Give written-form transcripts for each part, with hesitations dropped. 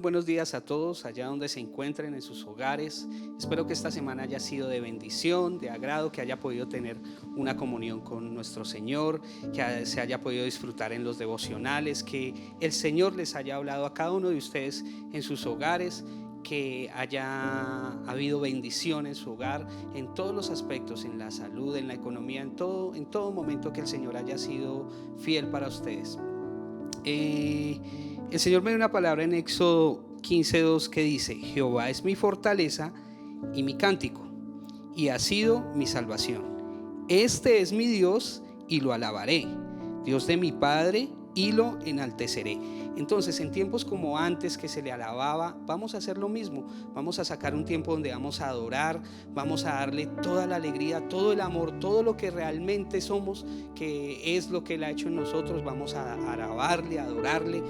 buenos días a todos allá donde se encuentren en sus hogares. Espero que esta semana haya sido de bendición, de agrado, que haya podido tener una comunión con nuestro Señor, que se haya podido disfrutar en los devocionales, que el Señor les haya hablado a cada uno de ustedes en sus hogares, que haya habido bendición en su hogar, en todos los aspectos, en la salud, en la economía, en todo momento, que el Señor haya sido fiel para ustedes. El Señor me dio una palabra en Éxodo 15:2 que dice: Jehová es mi fortaleza y mi cántico, y ha sido mi salvación. Este es mi Dios y lo alabaré, Dios de mi Padre, y lo enalteceré. Entonces, en tiempos como antes que se le alababa, vamos a hacer lo mismo. Vamos a sacar un tiempo donde vamos a adorar, vamos a darle toda la alegría, todo el amor, todo lo que realmente somos, que es lo que Él ha hecho en nosotros. Vamos a alabarle, a adorarle,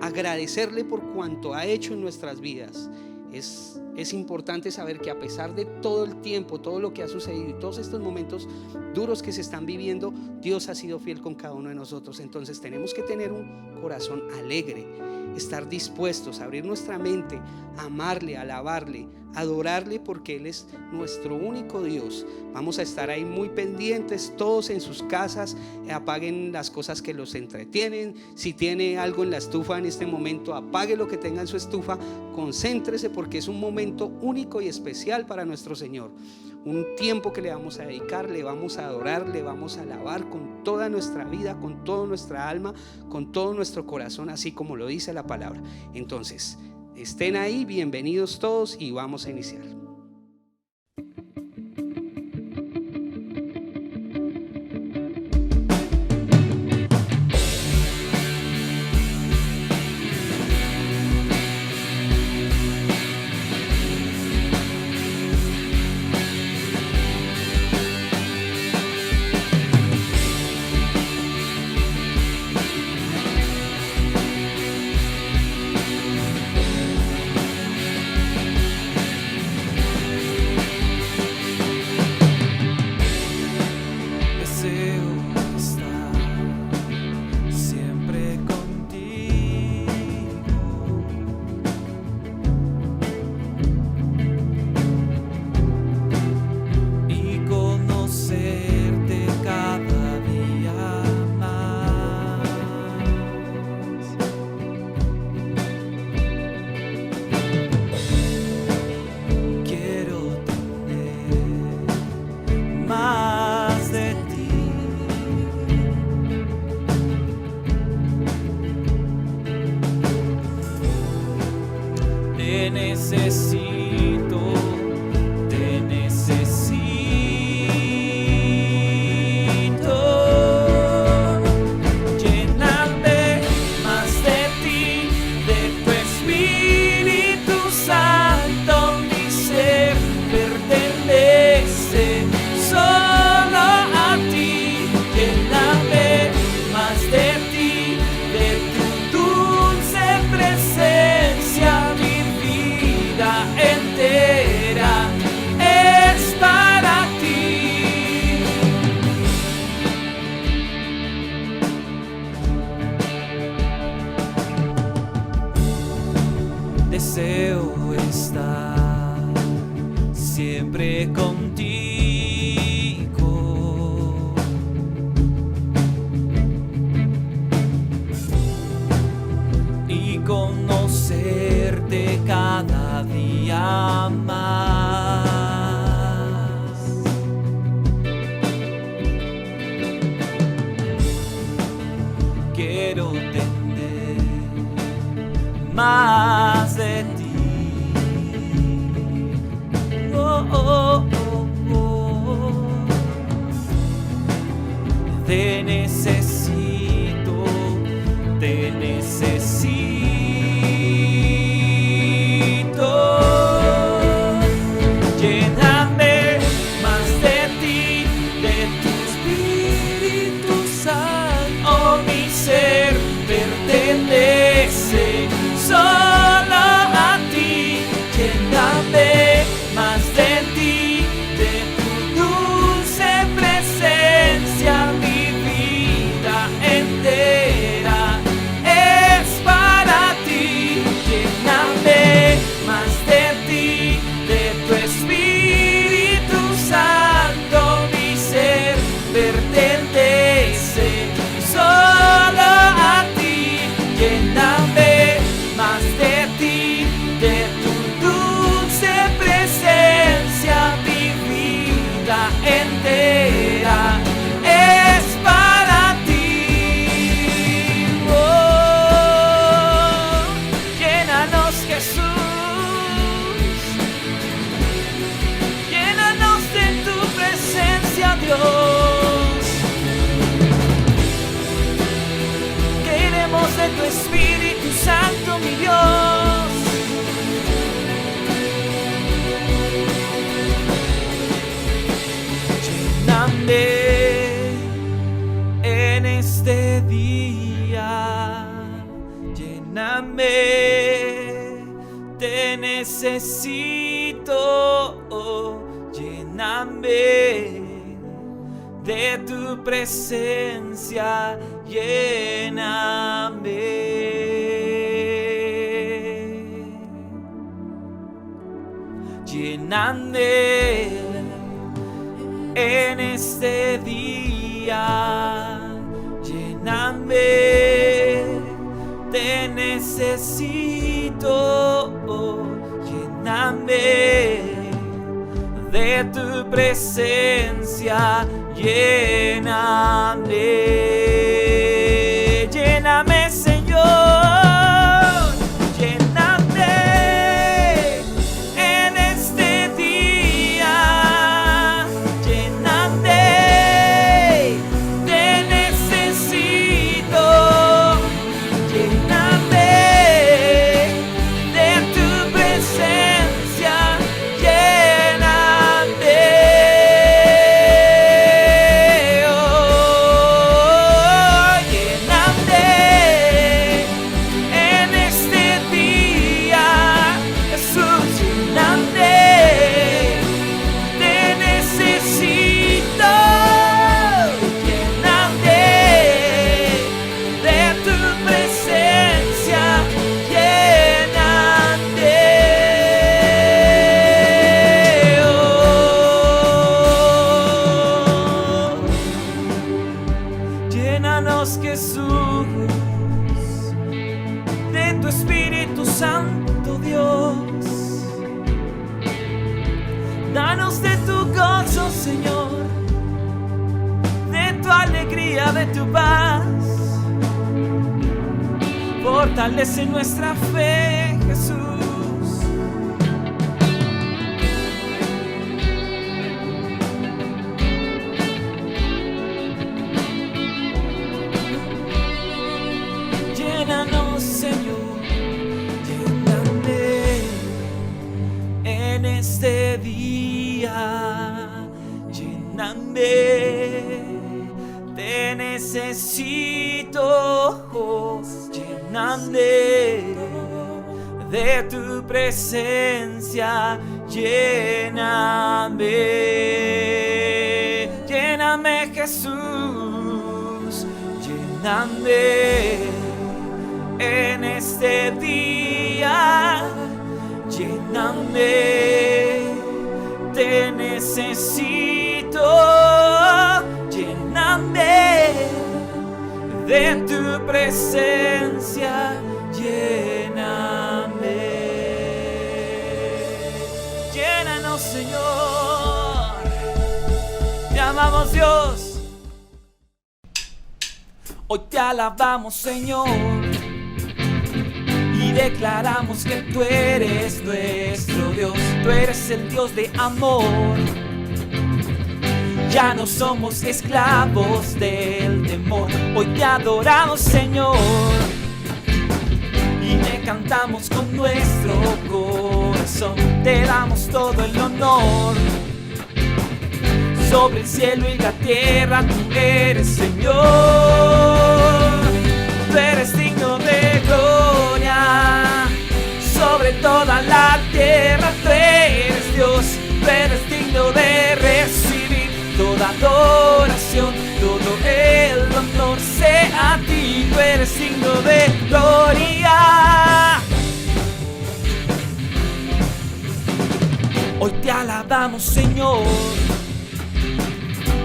agradecerle por cuanto ha hecho en nuestras vidas. Es importante saber que a pesar de todo el tiempo, todo lo que ha sucedido y todos estos momentos duros que se están viviendo, Dios ha sido fiel con cada uno de nosotros. Entonces tenemos que tener un corazón alegre, estar dispuestos a abrir nuestra mente, amarle, alabarle, adorarle, porque Él es nuestro único Dios. Vamos a estar ahí muy pendientes, todos en sus casas. Apaguen las cosas que los entretienen. Si tiene algo en la estufa en este momento, apague lo que tenga en su estufa, concéntrese, porque es un momento único y especial para nuestro Señor. Un tiempo que le vamos a dedicar, le vamos a adorar, le vamos a alabar con toda nuestra vida, con toda nuestra alma, con todo nuestro corazón, así como lo dice la palabra. Entonces, estén ahí, bienvenidos todos, y vamos a iniciar. Deseo estar siempre contigo y conocerte cada día más. Quiero tener más de ti. Te necesito, te necesito. Lléname más de ti, de tu Espíritu Santo. Oh, mi ser pertenece solo Jesús. Llénanos de tu presencia, Dios. Queremos de tu Espíritu Santo, mi Dios. Lléname en este día. Lléname, te necesito. Lléname de tu presencia. Lléname en este día. Lléname, te necesito. Lléname de tu presencia. Lléname, lléname, Señor. Lléname en este día. Lléname, te necesito. Lléname de tu presencia. Lléname, oh, lléname en este día. Jesús, lléname, te necesito. Lléname de tu presencia. Lléname, oh. Llénanos, Jesús, de tu Espíritu Santo, Dios. Danos de tu gozo, Señor, de tu alegría, de tu paz. Fortalece nuestra fe, Jesús. Llénanos, Señor, lléname en este día. Lléname, te necesito. Lléname de tu presencia. Lléname, lléname, Jesús. Lléname en este día. Lléname, te necesito. Lléname de tu presencia. Lléname, llénanos, Señor. Te amamos, Dios. Hoy te alabamos, Señor, y declaramos que tú eres nuestro Dios. Tú eres el Dios de amor. Ya no somos esclavos del temor. Hoy te adoramos, Señor, y te cantamos con nuestro corazón. Te damos todo el honor. Sobre el cielo y la tierra tú eres, Señor. Tú eres digno de gloria. Sobre toda la tierra tú eres Dios. Tú eres digno de recibir toda adoración. Todo el honor sea a ti. Tú eres digno de gloria. Hoy te alabamos, Señor,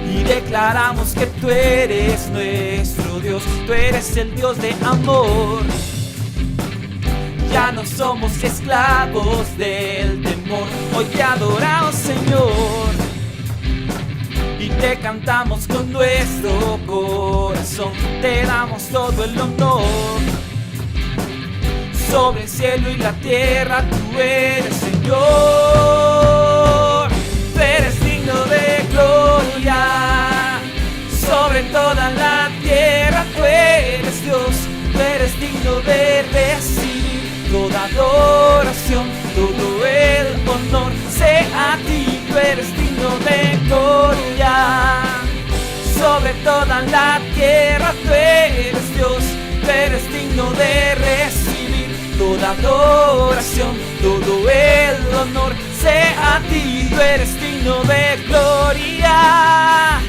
y declaramos que tú eres nuestro Dios. Tú eres el Dios de amor. Ya no somos esclavos del temor. Hoy te adoramos, Señor, y te cantamos con nuestro corazón. Te damos todo el honor. sobre el cielo y la tierra, tú eres Señor. Tú eres digno de gloria, sobre toda la tierra, tú eres Dios. Tú eres digno de recibir toda adoración, todo el honor sea a ti. Tú eres digno de gloria, sobre toda la tierra, tú eres Dios. Tú eres digno de recibir toda adoración, todo el honor sea a ti. Tú eres digno de gloria,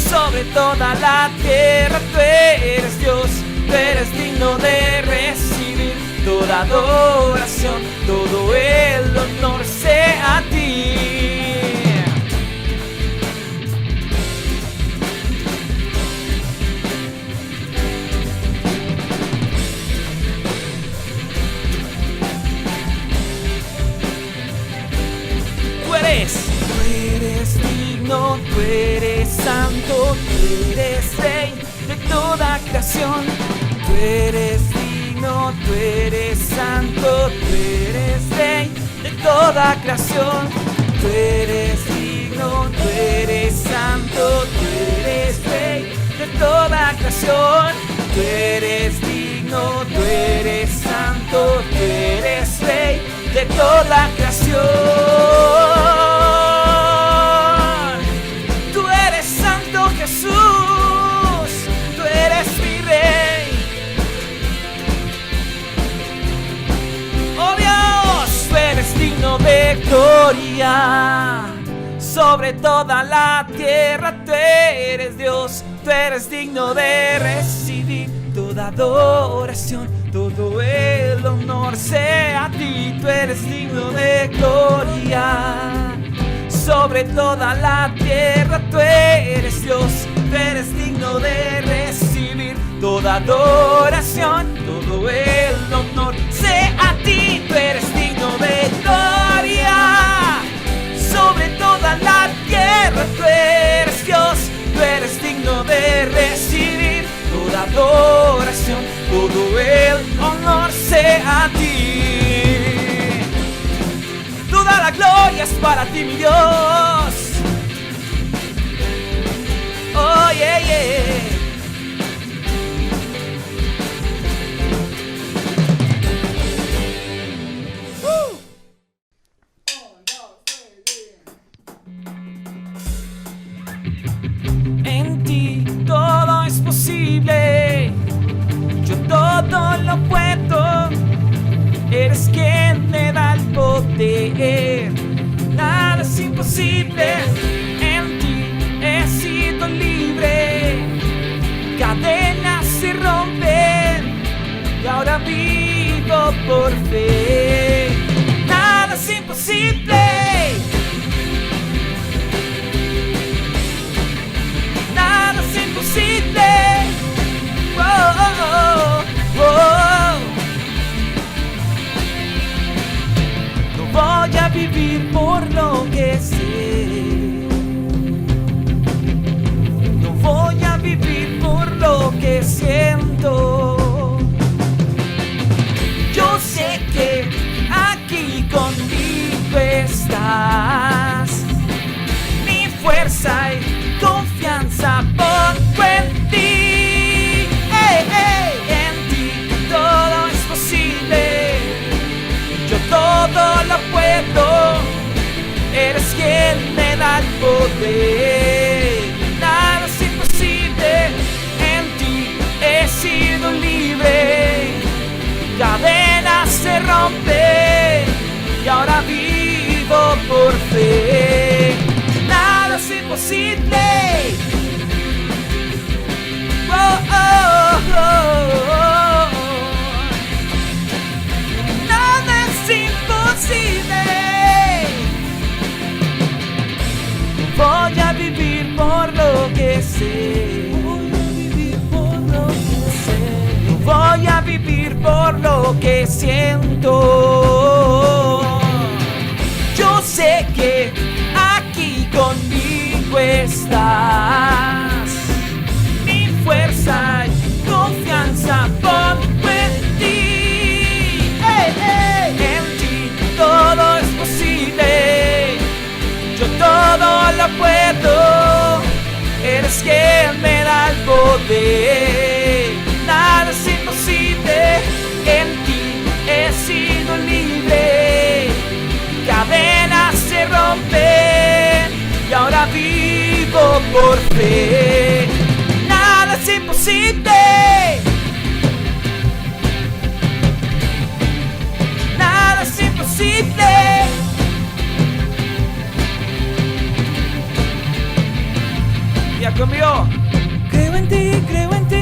sobre toda la tierra, tú eres Dios. Tú eres digno de recibir toda adoración, todo el honor sea a ti. Tú eres digno, tú eres santo, tú eres rey de toda creación. Tú eres digno, tú eres santo, tú eres rey de toda creación. Tú eres digno, tú eres santo, tú eres rey de toda creación. Tú eres digno, tú eres santo, tú eres rey de toda creación. Tú eres santo, Jesús, tú eres mi rey. Oh Dios, tú eres digno de gloria, sobre toda la tierra, tú eres Dios. Tú eres digno de recibir toda adoración, todo el honor sea a ti. Tú eres digno de gloria, sobre toda la tierra, tú eres Dios. Tú eres digno de recibir toda adoración, todo el honor sea a ti. Tú eres digno de gloria, sobre toda la tierra, tú eres Dios. Tú eres digno de recibir toda adoración, todo el honor sea a ti. Toda la gloria es para ti, mi Dios. Oh, yeah, yeah. En ti todo es posible, yo todo lo puedo. Eres quien me da el poder, nada es imposible. En ti he sido libre, cadenas se rompen y ahora vivo por fe. Nada es imposible. Nada es imposible. Oh, oh, oh, oh. No voy a vivir por lo que sé, no voy a vivir por lo que siento. Yo sé que aquí conmigo estás, mi fuerza y confianza pongo en ti. Hey, hey, en ti todo es posible, yo todo lo puedo. Eres quien me da el poder, nada es imposible. En ti he sido libre, cadenas se rompen y ahora vivo por fe. Nada es imposible. Oh, oh, oh, oh. Nada es imposible. Voy a vivir por lo que sé, voy a vivir por lo que sé, voy a vivir por lo que siento. Yo sé que aquí conmigo estás, mi fuerza y confianza pongo en ti. poder. Nada es imposible, en ti he sido libre. Cadenas se rompen y ahora vivo por fe. Nada es imposible. Nada es imposible. Ya conmigo. Creo en ti, creo en ti.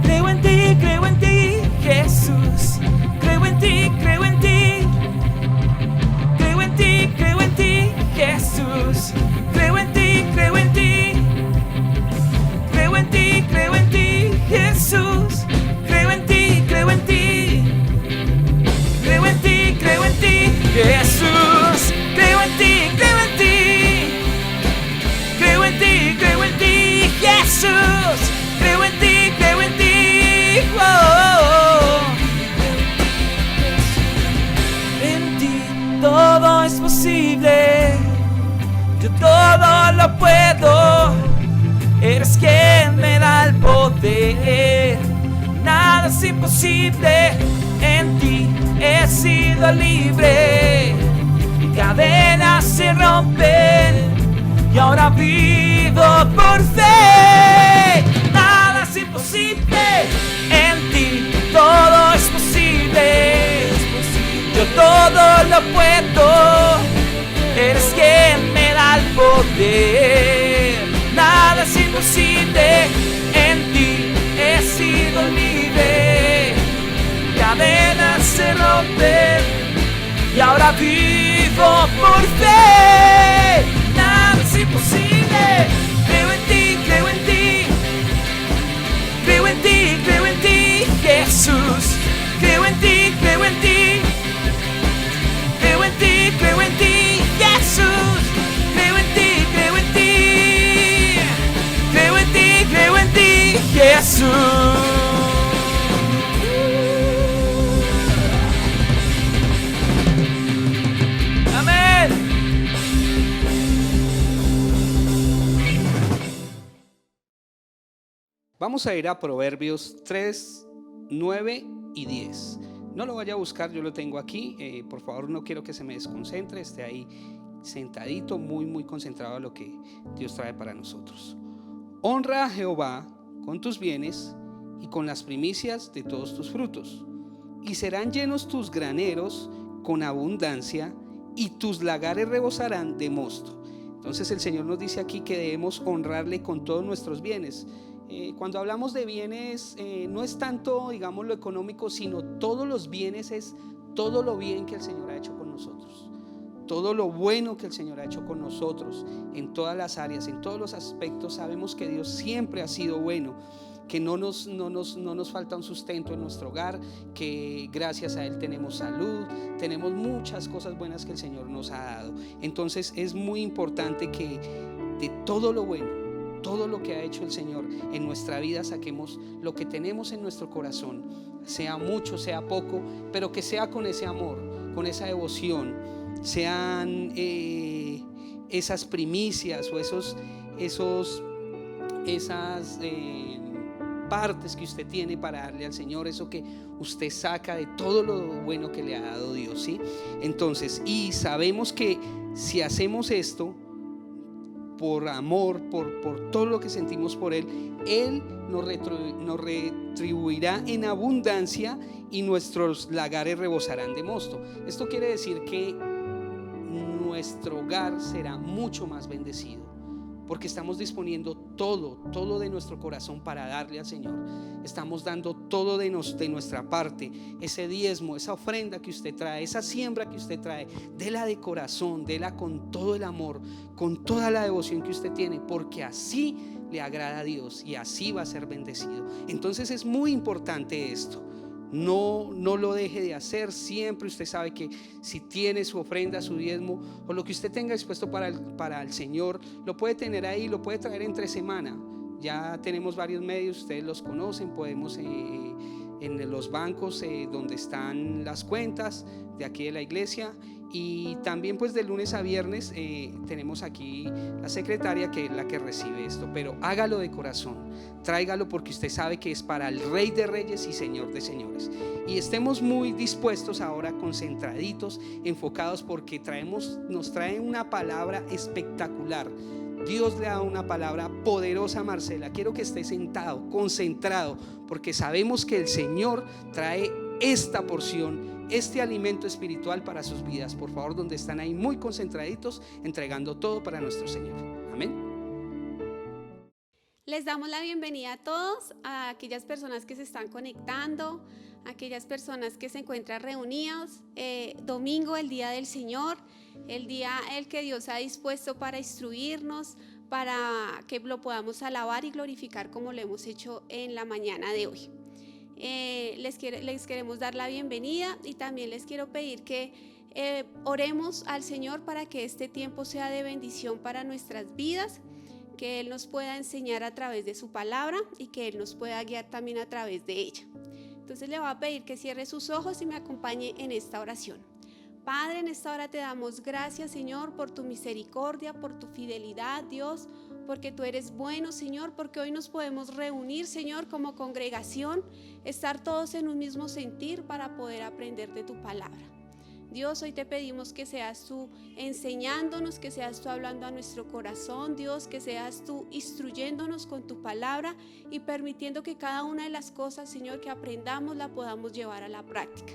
Creo en ti, creo en ti, Jesús. Creo en ti, creo en ti. Creo en ti, creo en ti, Jesús. Creo en ti, creo en ti. Creo en ti, creo en ti, Jesús. Creo en ti, creo en ti. Creo en ti, creo en ti, Jesús. Creo en ti, creo en ti. Creo en ti, creo en ti, Jesús. Creo en ti, creo en ti. Oh. En ti todo es posible. Yo todo lo puedo. Eres quien me da el poder. Nada es imposible. En ti he sido libre. Cadenas se rompen y ahora vivo por fe. Nada es imposible. En ti todo es posible. Yo todo lo puedo. Eres quien me da el poder. Nada es imposible. En ti he sido libre. Cadenas se rompen y ahora vivo por fe. Nada es imposible. Creo en ti, creo en ti. Creo en ti, creo en ti, Jesús. Creo en ti, creo en ti. Creo en ti, creo en ti, Jesús. Creo en ti, creo en ti. Creo en ti, creo en ti, Jesús. Vamos a ir a Proverbios 3, 9 y 10. No lo vaya a buscar, yo lo tengo aquí. Por favor, no quiero que se me desconcentre. Esté ahí sentadito, muy concentrado a lo que Dios trae para nosotros. Honra a Jehová con tus bienes y con las primicias de todos tus frutos. Y serán llenos tus graneros con abundancia y tus lagares rebosarán de mosto. Entonces el Señor nos dice aquí que debemos honrarle con todos nuestros bienes. Cuando hablamos de bienes, no es tanto, digamos, lo económico, sino todos los bienes, es todo lo bien que el Señor ha hecho con nosotros, todo lo bueno que el Señor ha hecho con nosotros, en todas las áreas, en todos los aspectos. Sabemos que Dios siempre ha sido bueno, que no nos falta un sustento en nuestro hogar, que gracias a Él tenemos salud, tenemos muchas cosas buenas que el Señor nos ha dado. Entonces es muy importante que de todo lo bueno, todo lo que ha hecho el Señor en nuestra vida, saquemos lo que tenemos en nuestro corazón, sea mucho, sea poco, pero que sea con ese amor, con esa devoción, sean esas primicias o esas partes que usted tiene para darle al Señor, eso que usted saca de todo lo bueno que le ha dado Dios, ¿sí? Entonces, y sabemos que si hacemos esto por amor, por todo lo que sentimos por Él, Él nos retribuirá en abundancia y nuestros lagares rebosarán de mosto. Esto quiere decir que nuestro hogar será mucho más bendecido, porque estamos disponiendo todo de nuestro corazón para darle al Señor. Estamos dando todo de nuestra parte, ese diezmo, esa ofrenda que usted trae, esa siembra que usted trae, déla de corazón, déla con todo el amor, con toda la devoción que usted tiene, porque así le agrada a Dios y así va a ser bendecido. Entonces es muy importante esto. No lo deje de hacer. Siempre usted sabe que si tiene su ofrenda, su diezmo o lo que usted tenga dispuesto para el Señor, lo puede tener ahí, lo puede traer entre semana. Ya tenemos varios medios, ustedes los conocen. Podemos en los bancos donde están las cuentas de aquí de la iglesia, Y también pues de lunes a viernes tenemos aquí la secretaria que es la que recibe esto, pero hágalo de corazón, tráigalo porque usted sabe que es para el Rey de Reyes y Señor de Señores. Y estemos muy dispuestos ahora, concentraditos, enfocados, porque nos trae una palabra espectacular. Dios le da una palabra poderosa a Marcela. Quiero que esté sentado, concentrado, porque sabemos que el Señor trae esta porción, este alimento espiritual para sus vidas. Por favor, donde están ahí muy concentraditos, entregando todo para nuestro Señor. Amén. Les damos la bienvenida a todos, a aquellas personas que se están conectando, a aquellas personas que se encuentran reunidas. Domingo, el día del Señor, el día el que Dios ha dispuesto para instruirnos, para que lo podamos alabar y glorificar como lo hemos hecho en la mañana de hoy. Les queremos dar la bienvenida y también les quiero pedir que oremos al Señor para que este tiempo sea de bendición para nuestras vidas, que Él nos pueda enseñar a través de su palabra y que Él nos pueda guiar también a través de ella. Entonces le voy a pedir que cierre sus ojos y me acompañe en esta oración. Padre, en esta hora te damos gracias, Señor, por tu misericordia, por tu fidelidad, Dios, porque tú eres bueno, Señor, porque hoy nos podemos reunir, Señor, como congregación, estar todos en un mismo sentir para poder aprender de tu palabra. Dios, hoy te pedimos que seas tú enseñándonos, que seas tú hablando a nuestro corazón, Dios, que seas tú instruyéndonos con tu palabra y permitiendo que cada una de las cosas, Señor, que aprendamos la podamos llevar a la práctica.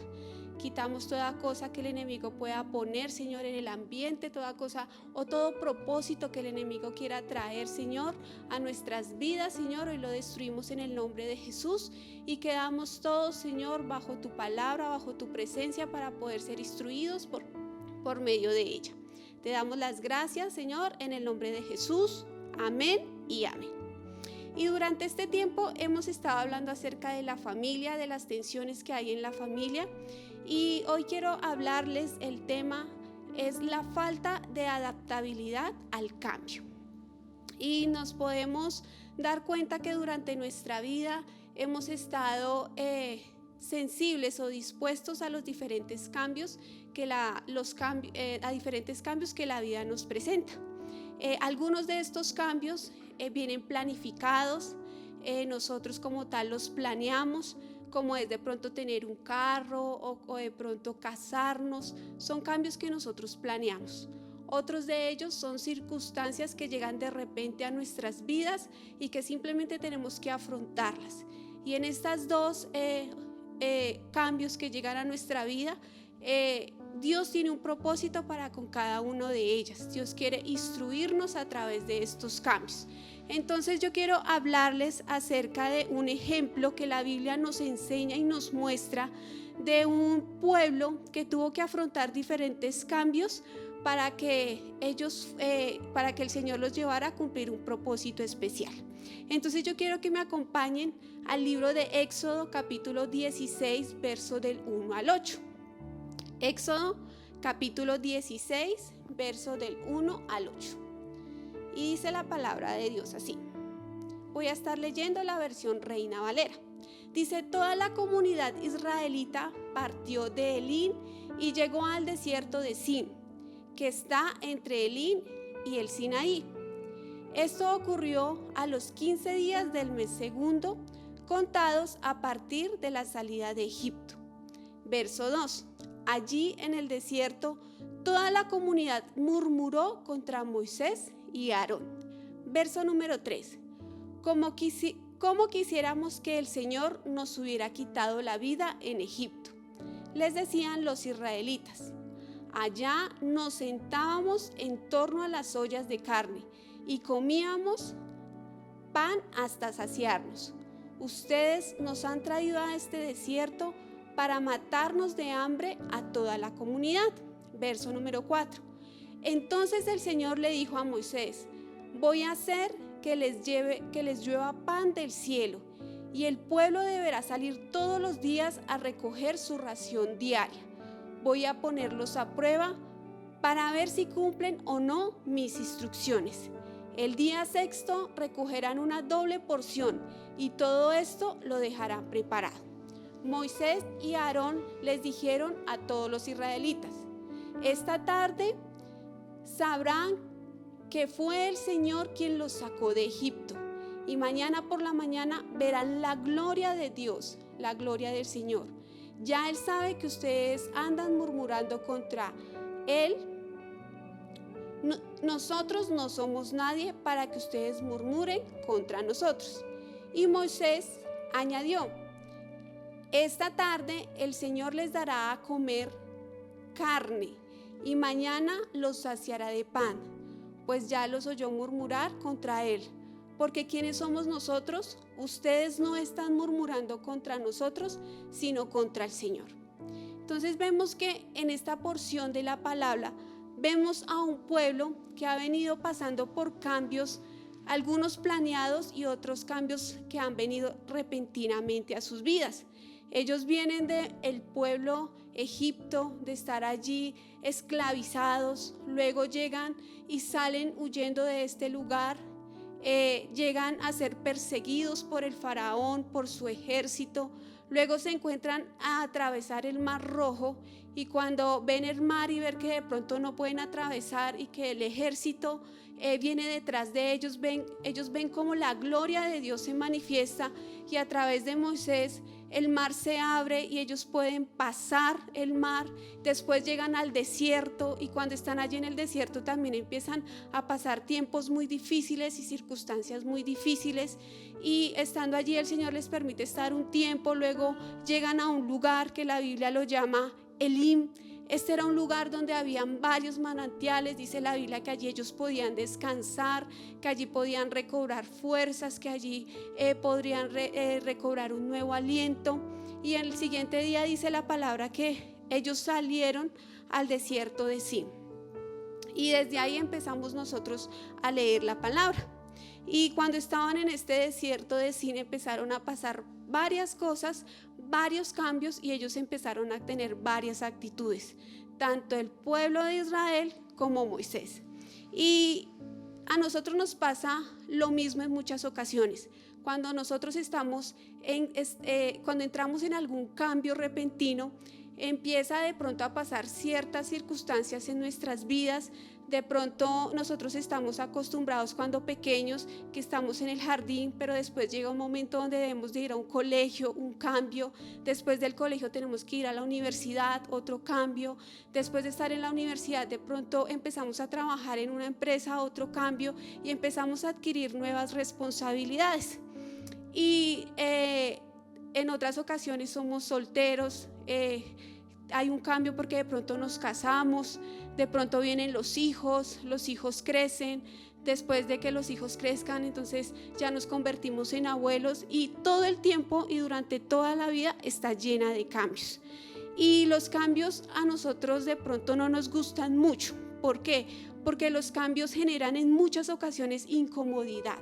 Quitamos toda cosa que el enemigo pueda poner, Señor, en el ambiente, toda cosa o todo propósito que el enemigo quiera traer, Señor, a nuestras vidas, Señor. Hoy lo destruimos en el nombre de Jesús y quedamos todos, Señor, bajo tu palabra, bajo tu presencia para poder ser instruidos por medio de ella. Te damos las gracias, Señor, en el nombre de Jesús. Amén y amén. Y durante este tiempo hemos estado hablando acerca de la familia, de las tensiones que hay en la familia. Y hoy quiero hablarles, el tema es la falta de adaptabilidad al cambio. Y nos podemos dar cuenta que durante nuestra vida hemos estado sensibles o dispuestos a los diferentes cambios a diferentes cambios que la vida nos presenta. Algunos de estos cambios vienen planificados, nosotros como tal los planeamos, como es de pronto tener un carro o de pronto casarnos, son cambios que nosotros planeamos. Otros de ellos son circunstancias que llegan de repente a nuestras vidas y que simplemente tenemos que afrontarlas. Y en estas dos cambios que llegan a nuestra vida, Dios tiene un propósito para con cada uno de ellas. Dios quiere instruirnos a través de estos cambios. Entonces yo quiero hablarles acerca de un ejemplo que la Biblia nos enseña y nos muestra de un pueblo que tuvo que afrontar diferentes cambios para que el Señor los llevara a cumplir un propósito especial. Entonces yo quiero que me acompañen al libro de Éxodo capítulo 16, verso del 1 al 8. Éxodo capítulo 16, verso del 1 al 8. Y dice la palabra de Dios así. Voy a estar leyendo la versión Reina Valera. Dice: toda la comunidad israelita partió de Elín y llegó al desierto de Sin, que está entre Elín y el Sinaí. Esto ocurrió a los 15 días del mes segundo, contados a partir de la salida de Egipto. Verso 2. Allí en el desierto, toda la comunidad murmuró contra Moisés y Aarón. Verso número 3. Como quisiéramos que el Señor nos hubiera quitado la vida en Egipto, les decían los israelitas. Allá nos sentábamos en torno a las ollas de carne y comíamos pan hasta saciarnos. Ustedes nos han traído a este desierto para matarnos de hambre a toda la comunidad. Verso número 4. Entonces el Señor le dijo a Moisés: voy a hacer que les llueva pan del cielo, y el pueblo deberá salir todos los días a recoger su ración diaria. Voy a ponerlos a prueba para ver si cumplen o no mis instrucciones. El día sexto recogerán una doble porción y todo esto lo dejarán preparado. Moisés y Aarón les dijeron a todos los israelitas: esta tarde sabrán que fue el Señor quien los sacó de Egipto. Y mañana por la mañana verán la gloria de Dios, la gloria del Señor. Ya Él sabe que ustedes andan murmurando contra Él. Nosotros no somos nadie para que ustedes murmuren contra nosotros. Y Moisés añadió: esta tarde el Señor les dará a comer carne y mañana los saciará de pan, pues ya los oyó murmurar contra Él. Porque ¿quiénes somos nosotros? Ustedes no están murmurando contra nosotros, sino contra el Señor. Entonces vemos que en esta porción de la palabra vemos a un pueblo que ha venido pasando por cambios, algunos planeados y otros cambios que han venido repentinamente a sus vidas. Ellos vienen del pueblo Egipto, de estar allí esclavizados, luego llegan y salen huyendo de este lugar. Llegan a ser perseguidos por el faraón, por su ejército. Luego se encuentran a atravesar el Mar Rojo, y cuando ven el mar y ver que de pronto no pueden atravesar y que el ejército viene detrás de ellos ven como la gloria de Dios se manifiesta, y a través de Moisés el mar se abre y ellos pueden pasar el mar. Después llegan al desierto, y cuando están allí en el desierto también empiezan a pasar tiempos muy difíciles y circunstancias muy difíciles, y estando allí el Señor les permite estar un tiempo. Luego llegan a un lugar que la Biblia lo llama Elim. Este era un lugar donde habían varios manantiales. Dice la Biblia que allí ellos podían descansar, que allí podían recobrar fuerzas, que allí podrían recobrar un nuevo aliento. Y el siguiente día dice la palabra que ellos salieron al desierto de Sin. Y desde ahí empezamos nosotros a leer la palabra. Y cuando estaban en este desierto de Sin empezaron a pasar varias cosas, varios cambios, y ellos empezaron a tener varias actitudes, tanto el pueblo de Israel como Moisés. Y a nosotros nos pasa lo mismo en muchas ocasiones. Cuando nosotros cuando entramos en algún cambio repentino, empieza de pronto a pasar ciertas circunstancias en nuestras vidas. De pronto nosotros estamos acostumbrados cuando pequeños que estamos en el jardín, pero después llega un momento donde debemos de ir a un colegio, un cambio. Después del colegio tenemos que ir a la universidad, otro cambio. Después de estar en la universidad, de pronto empezamos a trabajar en una empresa, otro cambio, y empezamos a adquirir nuevas responsabilidades. Y en otras ocasiones somos solteros. Hay un cambio porque de pronto nos casamos, de pronto vienen los hijos crecen. Después de que los hijos crezcan, entonces ya nos convertimos en abuelos, y todo el tiempo y durante toda la vida está llena de cambios. Y los cambios a nosotros de pronto no nos gustan mucho. ¿Por qué? Porque los cambios generan en muchas ocasiones incomodidad,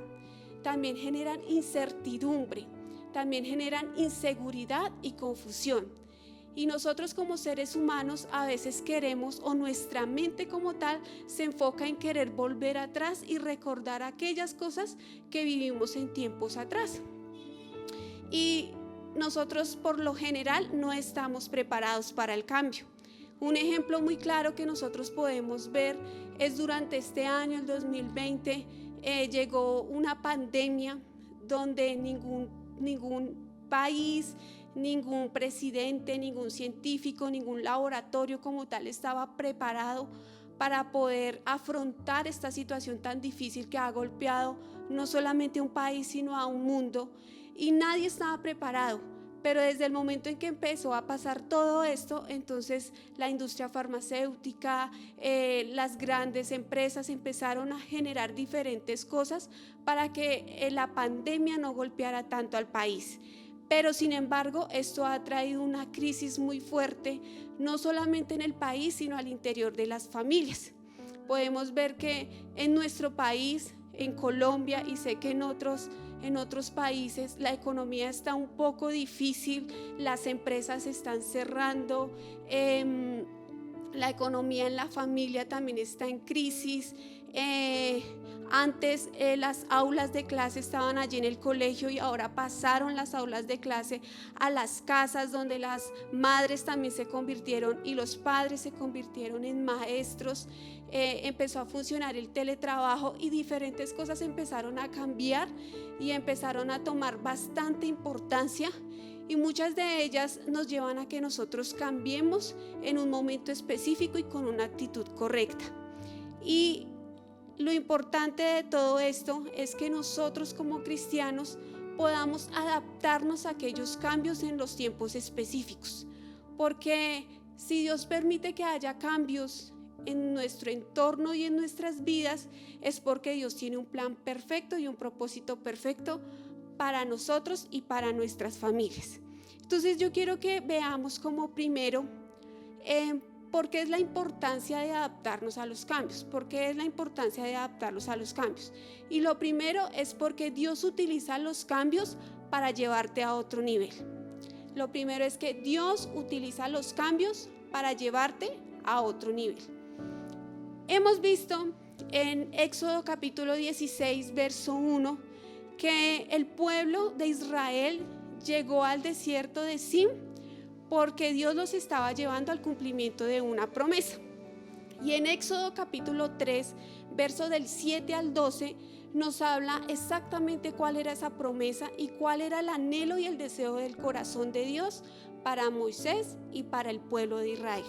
también generan incertidumbre, también generan inseguridad y confusión. Y nosotros como seres humanos a veces queremos, o nuestra mente como tal se enfoca en querer volver atrás y recordar aquellas cosas que vivimos en tiempos atrás. Y nosotros por lo general no estamos preparados para el cambio. Un ejemplo muy claro que nosotros podemos ver es durante este año, el 2020, llegó una pandemia donde ningún país, ningún presidente, ningún científico, ningún laboratorio como tal estaba preparado para poder afrontar esta situación tan difícil que ha golpeado no solamente a un país, sino a un mundo, y nadie estaba preparado. Pero desde el momento en que empezó a pasar todo esto, entonces la industria farmacéutica, las grandes empresas empezaron a generar diferentes cosas para que la pandemia no golpeara tanto al país. Pero sin embargo, esto ha traído una crisis muy fuerte, no solamente en el país, sino al interior de las familias. Podemos ver que en nuestro país, en Colombia, y sé que en otros países, la economía está un poco difícil, las empresas están cerrando, la economía en la familia también está en crisis. Antes las aulas de clase estaban allí en el colegio y ahora pasaron las aulas de clase a las casas, donde las madres también se convirtieron y los padres se convirtieron en maestros. Empezó a funcionar el teletrabajo y diferentes cosas empezaron a cambiar y empezaron a tomar bastante importancia, y muchas de ellas nos llevan a que nosotros cambiemos en un momento específico y con una actitud correcta. Y lo importante de todo esto es que nosotros como cristianos podamos adaptarnos a aquellos cambios en los tiempos específicos, porque si Dios permite que haya cambios en nuestro entorno y en nuestras vidas, es porque Dios tiene un plan perfecto y un propósito perfecto para nosotros y para nuestras familias. Entonces yo quiero que veamos como primero ¿por qué es la importancia de adaptarnos a los cambios? ¿Por qué es la importancia de adaptarnos a los cambios? Y lo primero es porque Dios utiliza los cambios para llevarte a otro nivel. Lo primero es que Dios utiliza los cambios para llevarte a otro nivel. Hemos visto en Éxodo capítulo 16, verso 1, que el pueblo de Israel llegó al desierto de Sin porque Dios los estaba llevando al cumplimiento de una promesa. Y en Éxodo capítulo 3, verso del 7 al 12, nos habla exactamente cuál era esa promesa y cuál era el anhelo y el deseo del corazón de Dios para Moisés y para el pueblo de Israel.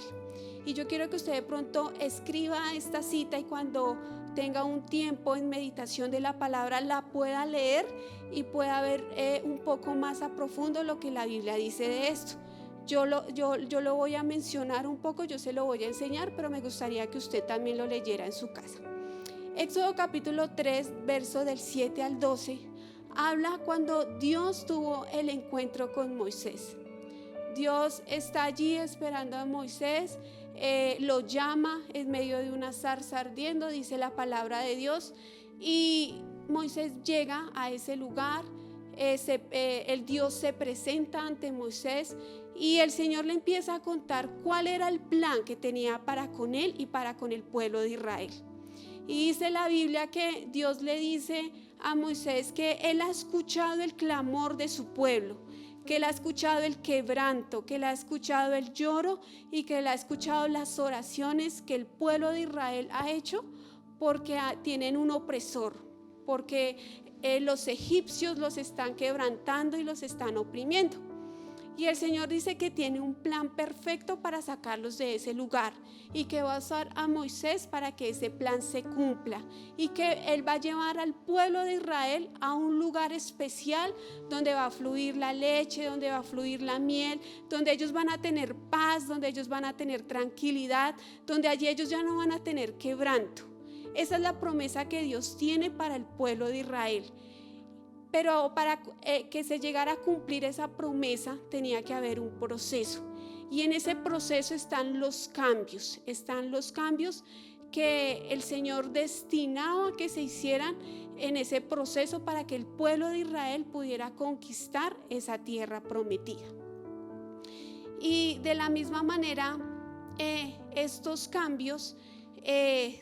Y yo quiero que usted de pronto escriba esta cita y cuando tenga un tiempo en meditación de la palabra la pueda leer y pueda ver un poco más a profundo lo que la Biblia dice de esto. Yo lo voy a mencionar un poco, yo se lo voy a enseñar, pero me gustaría que usted también lo leyera en su casa. Éxodo capítulo 3, verso del 7 al 12, habla cuando Dios tuvo el encuentro con Moisés. Dios está allí esperando a Moisés, lo llama en medio de una zarza ardiendo, dice la palabra de Dios, y Moisés llega a ese lugar. El Dios se presenta ante Moisés y el Señor le empieza a contar cuál era el plan que tenía para con él y para con el pueblo de Israel. Y dice la Biblia que Dios le dice a Moisés que él ha escuchado el clamor de su pueblo, que él ha escuchado el quebranto, que él ha escuchado el lloro y que él ha escuchado las oraciones que el pueblo de Israel ha hecho porque tienen un opresor, porque los egipcios los están quebrantando y los están oprimiendo. Y el Señor dice que tiene un plan perfecto para sacarlos de ese lugar y que va a usar a Moisés para que ese plan se cumpla y que Él va a llevar al pueblo de Israel a un lugar especial donde va a fluir la leche, donde va a fluir la miel, donde ellos van a tener paz, donde ellos van a tener tranquilidad, donde allí ellos ya no van a tener quebranto. Esa es la promesa que Dios tiene para el pueblo de Israel. Pero para que se llegara a cumplir esa promesa tenía que haber un proceso. Y en ese proceso están los cambios que el Señor destinaba que se hicieran en ese proceso para que el pueblo de Israel pudiera conquistar esa tierra prometida. Y de la misma manera, estos cambios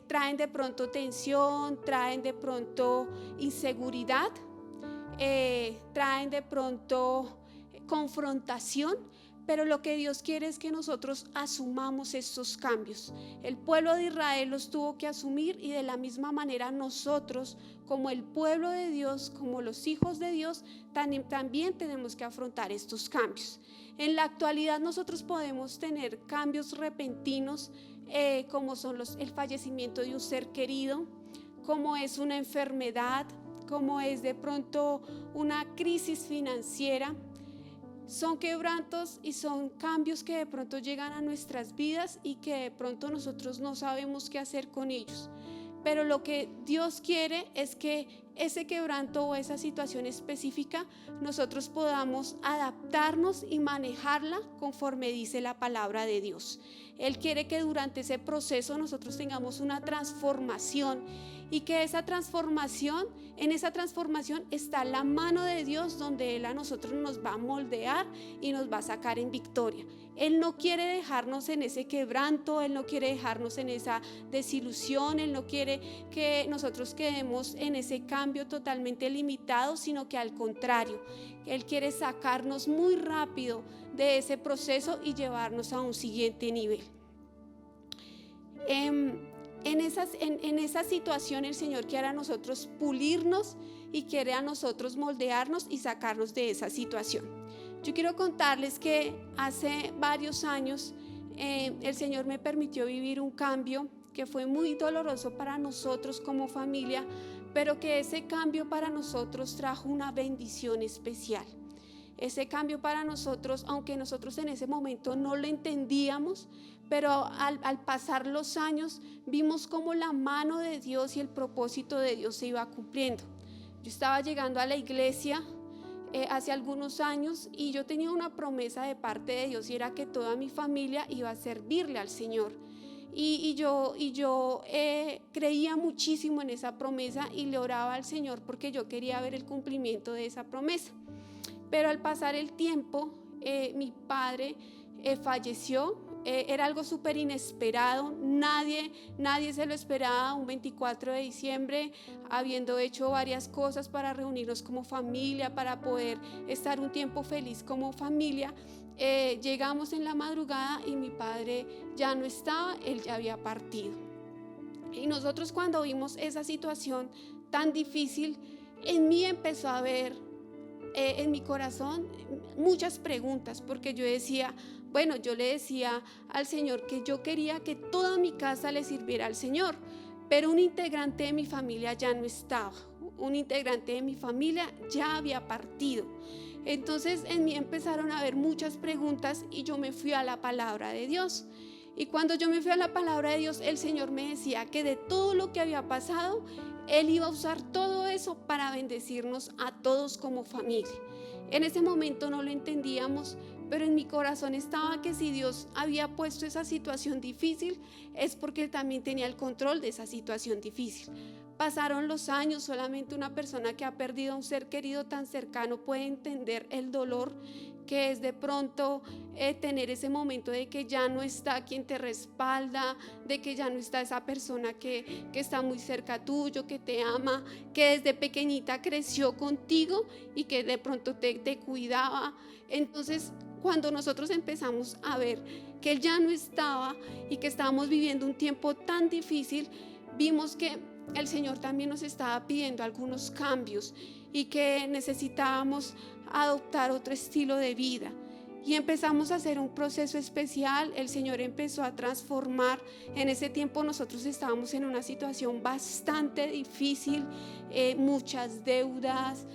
traen de pronto tensión, traen de pronto inseguridad, traen de pronto confrontación, pero lo que Dios quiere es que nosotros asumamos estos cambios. El pueblo de Israel los tuvo que asumir y de la misma manera nosotros, como el pueblo de Dios, como los hijos de Dios, también tenemos que afrontar estos cambios. En la actualidad nosotros podemos tener cambios repentinos, como son el fallecimiento de un ser querido, como es una enfermedad, como es de pronto una crisis financiera. Son quebrantos y son cambios que de pronto llegan a nuestras vidas y que de pronto nosotros no sabemos qué hacer con ellos. Pero lo que Dios quiere es que ese quebranto o esa situación específica, nosotros podamos adaptarnos y manejarla conforme dice la palabra de Dios. Él quiere que durante ese proceso nosotros tengamos una transformación, y que esa transformación, en esa transformación está la mano de Dios, donde Él a nosotros nos va a moldear y nos va a sacar en victoria. Él no quiere dejarnos en ese quebranto, Él no quiere dejarnos en esa desilusión, Él no quiere que nosotros quedemos en ese cambio totalmente limitado, sino que al contrario, Él quiere sacarnos muy rápido de ese proceso y llevarnos a un siguiente nivel. En esa situación el Señor quiere a nosotros pulirnos y quiere a nosotros moldearnos y sacarnos de esa situación. Yo quiero contarles que hace varios años el Señor me permitió vivir un cambio que fue muy doloroso para nosotros como familia, pero que ese cambio para nosotros trajo una bendición especial. Ese cambio para nosotros, aunque nosotros en ese momento no lo entendíamos, pero al pasar los años vimos cómo la mano de Dios y el propósito de Dios se iba cumpliendo. Yo estaba llegando a la iglesia hace algunos años y yo tenía una promesa de parte de Dios, y era que toda mi familia iba a servirle al Señor. Y yo creía muchísimo en esa promesa y le oraba al Señor porque yo quería ver el cumplimiento de esa promesa. Pero al pasar el tiempo, mi padre falleció. Era algo súper inesperado, nadie se lo esperaba. Un 24 de diciembre, habiendo hecho varias cosas para reunirnos como familia, para poder estar un tiempo feliz como familia, llegamos en la madrugada y mi padre ya no estaba, él ya había partido. Y nosotros, cuando vimos esa situación tan difícil, en mí empezó a haber, en mi corazón, muchas preguntas, porque yo decía, bueno, yo le decía al Señor que yo quería que toda mi casa le sirviera al Señor, pero un integrante de mi familia ya no estaba, un integrante de mi familia ya había partido. Entonces en mí empezaron a haber muchas preguntas y yo me fui a la palabra de Dios. Y cuando yo me fui a la palabra de Dios, el Señor me decía que de todo lo que había pasado, Él iba a usar todo eso para bendecirnos a todos como familia. En ese momento no lo entendíamos, pero en mi corazón estaba que si Dios había puesto esa situación difícil, es porque Él también tenía el control de esa situación difícil. Pasaron los años, solamente una persona que ha perdido a un ser querido tan cercano puede entender el dolor que es de pronto tener ese momento de que ya no está quien te respalda, de que ya no está esa persona que está muy cerca tuyo, que te ama, que desde pequeñita creció contigo y que de pronto te cuidaba. Entonces, cuando nosotros empezamos a ver que Él ya no estaba y que estábamos viviendo un tiempo tan difícil, vimos que el Señor también nos estaba pidiendo algunos cambios y que necesitábamos adoptar otro estilo de vida. Y empezamos a hacer un proceso especial. El Señor empezó a transformar. En ese tiempo nosotros estábamos en una situación bastante difícil, muchas deudas,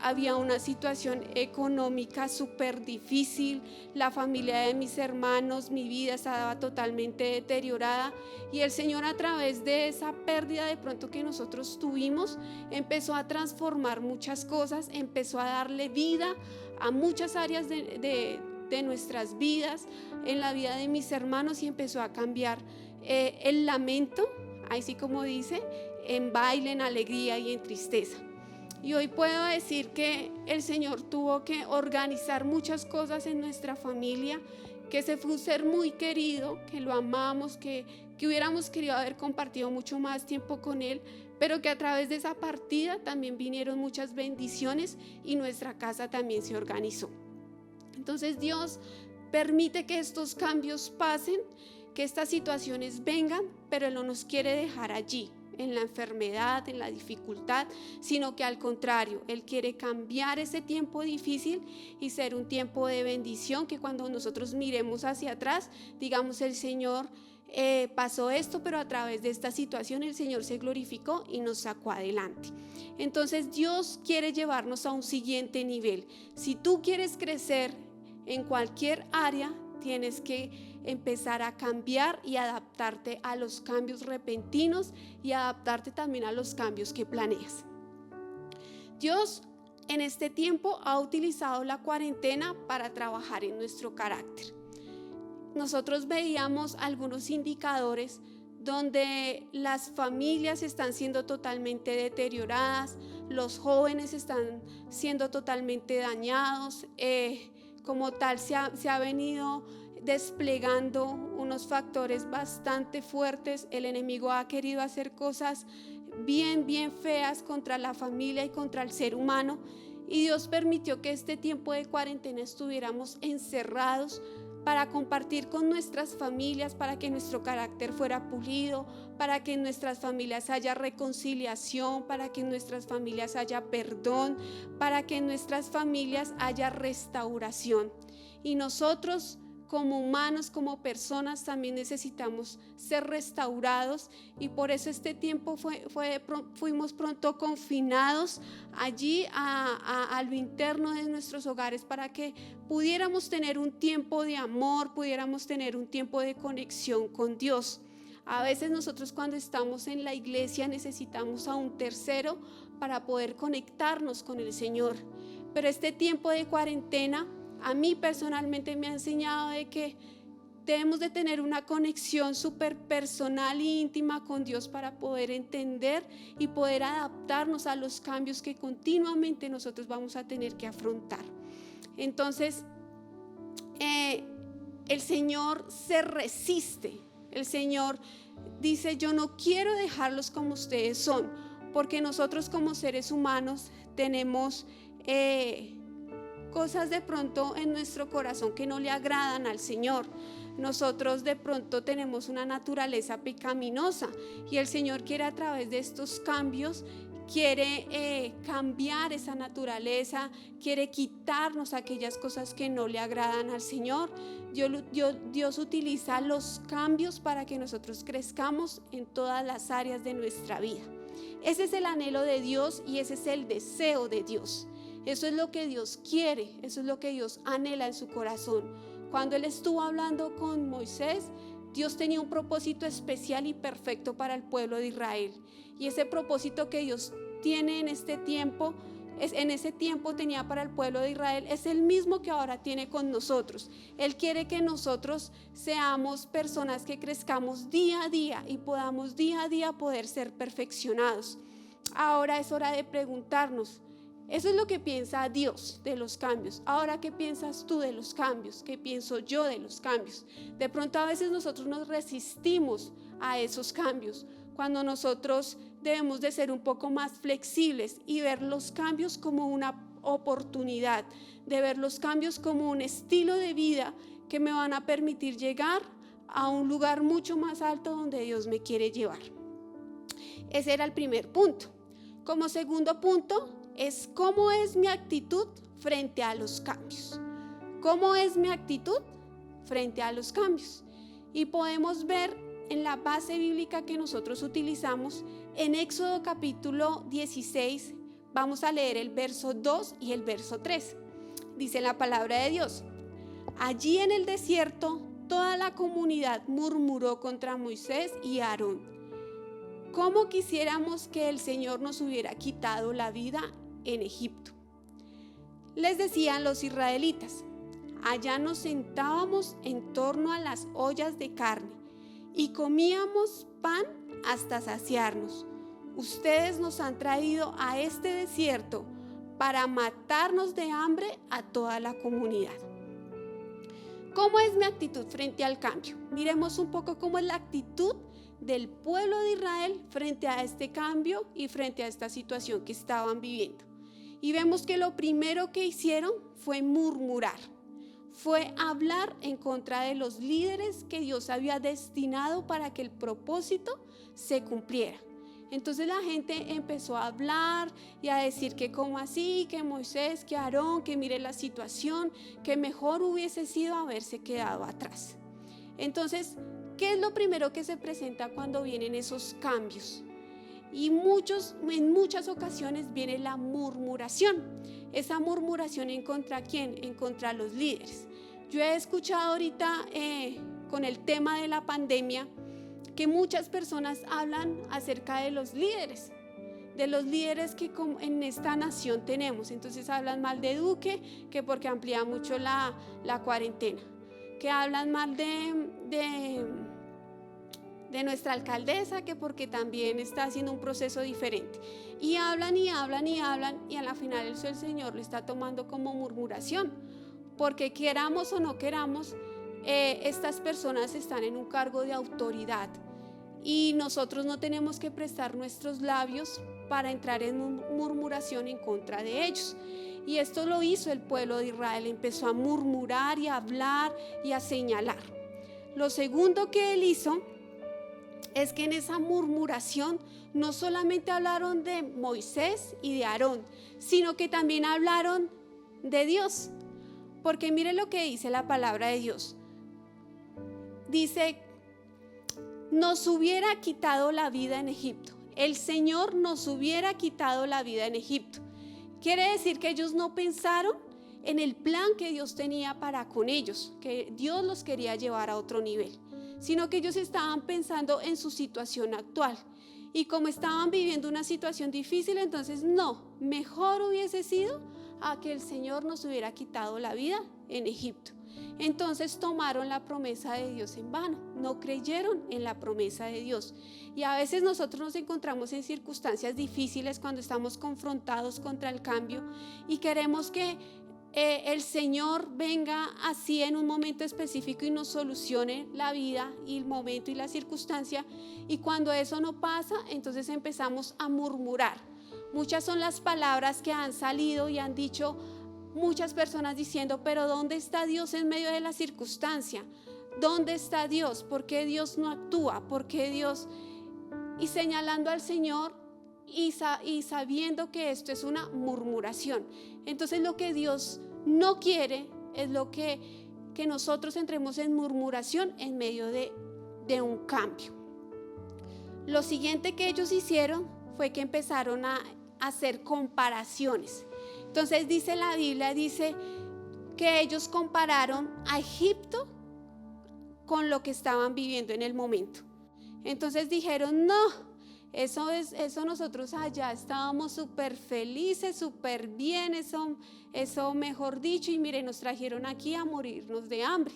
había una situación económica súper difícil, la familia de mis hermanos, mi vida estaba totalmente deteriorada, y el Señor, a través de esa pérdida de pronto que nosotros tuvimos, empezó a transformar muchas cosas, empezó a darle vida a muchas áreas de nuestras vidas, en la vida de mis hermanos, y empezó a cambiar el lamento, así como dice, en baile, en alegría y en tristeza. Y hoy puedo decir que el Señor tuvo que organizar muchas cosas en nuestra familia, que ese fue un ser muy querido, que lo amamos, que hubiéramos querido haber compartido mucho más tiempo con Él, pero que a través de esa partida también vinieron muchas bendiciones y nuestra casa también se organizó. Entonces Dios permite que estos cambios pasen, que estas situaciones vengan, pero Él no nos quiere dejar allí, en la enfermedad, en la dificultad, sino que al contrario, Él quiere cambiar ese tiempo difícil y ser un tiempo de bendición, que cuando nosotros miremos hacia atrás, digamos, el Señor pasó esto, pero a través de esta situación el Señor se glorificó y nos sacó adelante. Entonces Dios quiere llevarnos a un siguiente nivel. Si tú quieres crecer en cualquier área, tienes que empezar a cambiar y adaptarte a los cambios repentinos y adaptarte también a los cambios que planeas. Dios en este tiempo ha utilizado la cuarentena para trabajar en nuestro carácter. Nosotros veíamos algunos indicadores donde las familias están siendo totalmente deterioradas, los jóvenes están siendo totalmente dañados, como tal se ha venido desplegando unos factores bastante fuertes. El enemigo ha querido hacer cosas bien feas contra la familia y contra el ser humano, y Dios permitió que este tiempo de cuarentena estuviéramos encerrados para compartir con nuestras familias, para que nuestro carácter fuera pulido, para que en nuestras familias haya reconciliación, para que en nuestras familias haya perdón, para que en nuestras familias haya restauración. Y nosotros como humanos, como personas, también necesitamos ser restaurados, y por eso este tiempo fuimos pronto confinados allí a lo interno de nuestros hogares, para que pudiéramos tener un tiempo de amor, pudiéramos tener un tiempo de conexión con Dios. A veces nosotros cuando estamos en la iglesia necesitamos a un tercero para poder conectarnos con el Señor, pero este tiempo de cuarentena a mí personalmente me ha enseñado de que debemos de tener una conexión súper personal e íntima con Dios para poder entender y poder adaptarnos a los cambios que continuamente nosotros vamos a tener que afrontar. Entonces, el Señor se resiste. El Señor dice: yo no quiero dejarlos como ustedes son, porque nosotros como seres humanos tenemos cosas de pronto en nuestro corazón que no le agradan al Señor. Nosotros de pronto tenemos una naturaleza pecaminosa, y el Señor quiere, a través de estos cambios, quiere cambiar esa naturaleza, quiere quitarnos aquellas cosas que no le agradan al Señor. Dios utiliza los cambios para que nosotros crezcamos en todas las áreas de nuestra vida. Ese es el anhelo de Dios y ese es el deseo de Dios. Eso es lo que Dios quiere, eso es lo que Dios anhela en su corazón. Cuando Él estuvo hablando con Moisés, Dios tenía un propósito especial y perfecto para el pueblo de Israel. Y ese propósito que Dios tiene en este tiempo, en ese tiempo tenía para el pueblo de Israel, es el mismo que ahora tiene con nosotros. Él quiere que nosotros seamos personas que crezcamos día a día y podamos día a día poder ser perfeccionados. Ahora es hora de preguntarnos: eso es lo que piensa Dios de los cambios. Ahora, ¿qué piensas tú de los cambios? ¿Qué pienso yo de los cambios? De pronto a veces nosotros nos resistimos a esos cambios, cuando nosotros debemos de ser un poco más flexibles y ver los cambios como una oportunidad, de ver los cambios como un estilo de vida que me van a permitir llegar a un lugar mucho más alto donde Dios me quiere llevar. Ese era el primer punto. Como segundo punto es cómo es mi actitud frente a los cambios. ¿Cómo es mi actitud frente a los cambios? Y podemos ver en la base bíblica que nosotros utilizamos en Éxodo capítulo 16, vamos a leer el verso 2 y el verso 3. Dice la palabra de Dios: allí en el desierto toda la comunidad murmuró contra Moisés y Aarón. ¿Cómo quisiéramos que el Señor nos hubiera quitado la vida en Egipto? Les decían los israelitas: allá nos sentábamos en torno a las ollas de carne y comíamos pan hasta saciarnos. Ustedes nos han traído a este desierto para matarnos de hambre a toda la comunidad. ¿Cómo es mi actitud frente al cambio? Miremos un poco cómo es la actitud del pueblo de Israel frente a este cambio y frente a esta situación que estaban viviendo. Y vemos que lo primero que hicieron fue murmurar, fue hablar en contra de los líderes que Dios había destinado para que el propósito se cumpliera. Entonces la gente empezó a hablar y a decir que cómo así, que Moisés, que Aarón, que mire la situación, que mejor hubiese sido haberse quedado atrás. Entonces, ¿qué es lo primero que se presenta cuando vienen esos cambios? Y en muchas ocasiones viene la murmuración. Esa murmuración, ¿en contra quién? En contra los líderes. Yo he escuchado ahorita con el tema de la pandemia que muchas personas hablan acerca de los líderes que en esta nación tenemos. Entonces hablan mal de Duque, que porque amplía mucho la cuarentena, que hablan mal de nuestra alcaldesa, que porque también está haciendo un proceso diferente. Y hablan y hablan y hablan, y a la final el Señor lo está tomando como murmuración, porque queramos o no queramos, estas personas están en un cargo de autoridad y nosotros no tenemos que prestar nuestros labios para entrar en murmuración en contra de ellos. Y esto lo hizo el pueblo de Israel, empezó a murmurar y a hablar y a señalar. Lo segundo que él hizo es que en esa murmuración no solamente hablaron de Moisés y de Aarón, sino que también hablaron de Dios. Porque mire lo que dice la palabra de Dios. Dice, nos hubiera quitado la vida en Egipto. El Señor nos hubiera quitado la vida en Egipto. Quiere decir que ellos no pensaron en el plan que Dios tenía para con ellos, que Dios los quería llevar a otro nivel, sino que ellos estaban pensando en su situación actual. Y como estaban viviendo una situación difícil, entonces mejor hubiese sido a que el Señor nos hubiera quitado la vida en Egipto. Entonces tomaron la promesa de Dios en vano, no creyeron en la promesa de Dios. Y a veces nosotros nos encontramos en circunstancias difíciles cuando estamos confrontados contra el cambio y queremos que el Señor venga así en un momento específico y nos solucione la vida y el momento y la circunstancia, y cuando eso no pasa, entonces empezamos a murmurar. Muchas son las palabras que han salido y han dicho muchas personas diciendo, pero ¿dónde está Dios en medio de la circunstancia? ¿Dónde está Dios? ¿Por qué Dios no actúa? ¿Por qué Dios? Y señalando al Señor y sabiendo que esto es una murmuración. Entonces lo que Dios no quiere es que nosotros entremos en murmuración en medio de un cambio. Lo siguiente que ellos hicieron fue que empezaron a hacer comparaciones. Entonces dice la Biblia, dice que ellos compararon a Egipto con lo que estaban viviendo en el momento. Entonces dijeron, eso nosotros allá estábamos súper felices, súper bien, eso mejor dicho, y mire, nos trajeron aquí a morirnos de hambre.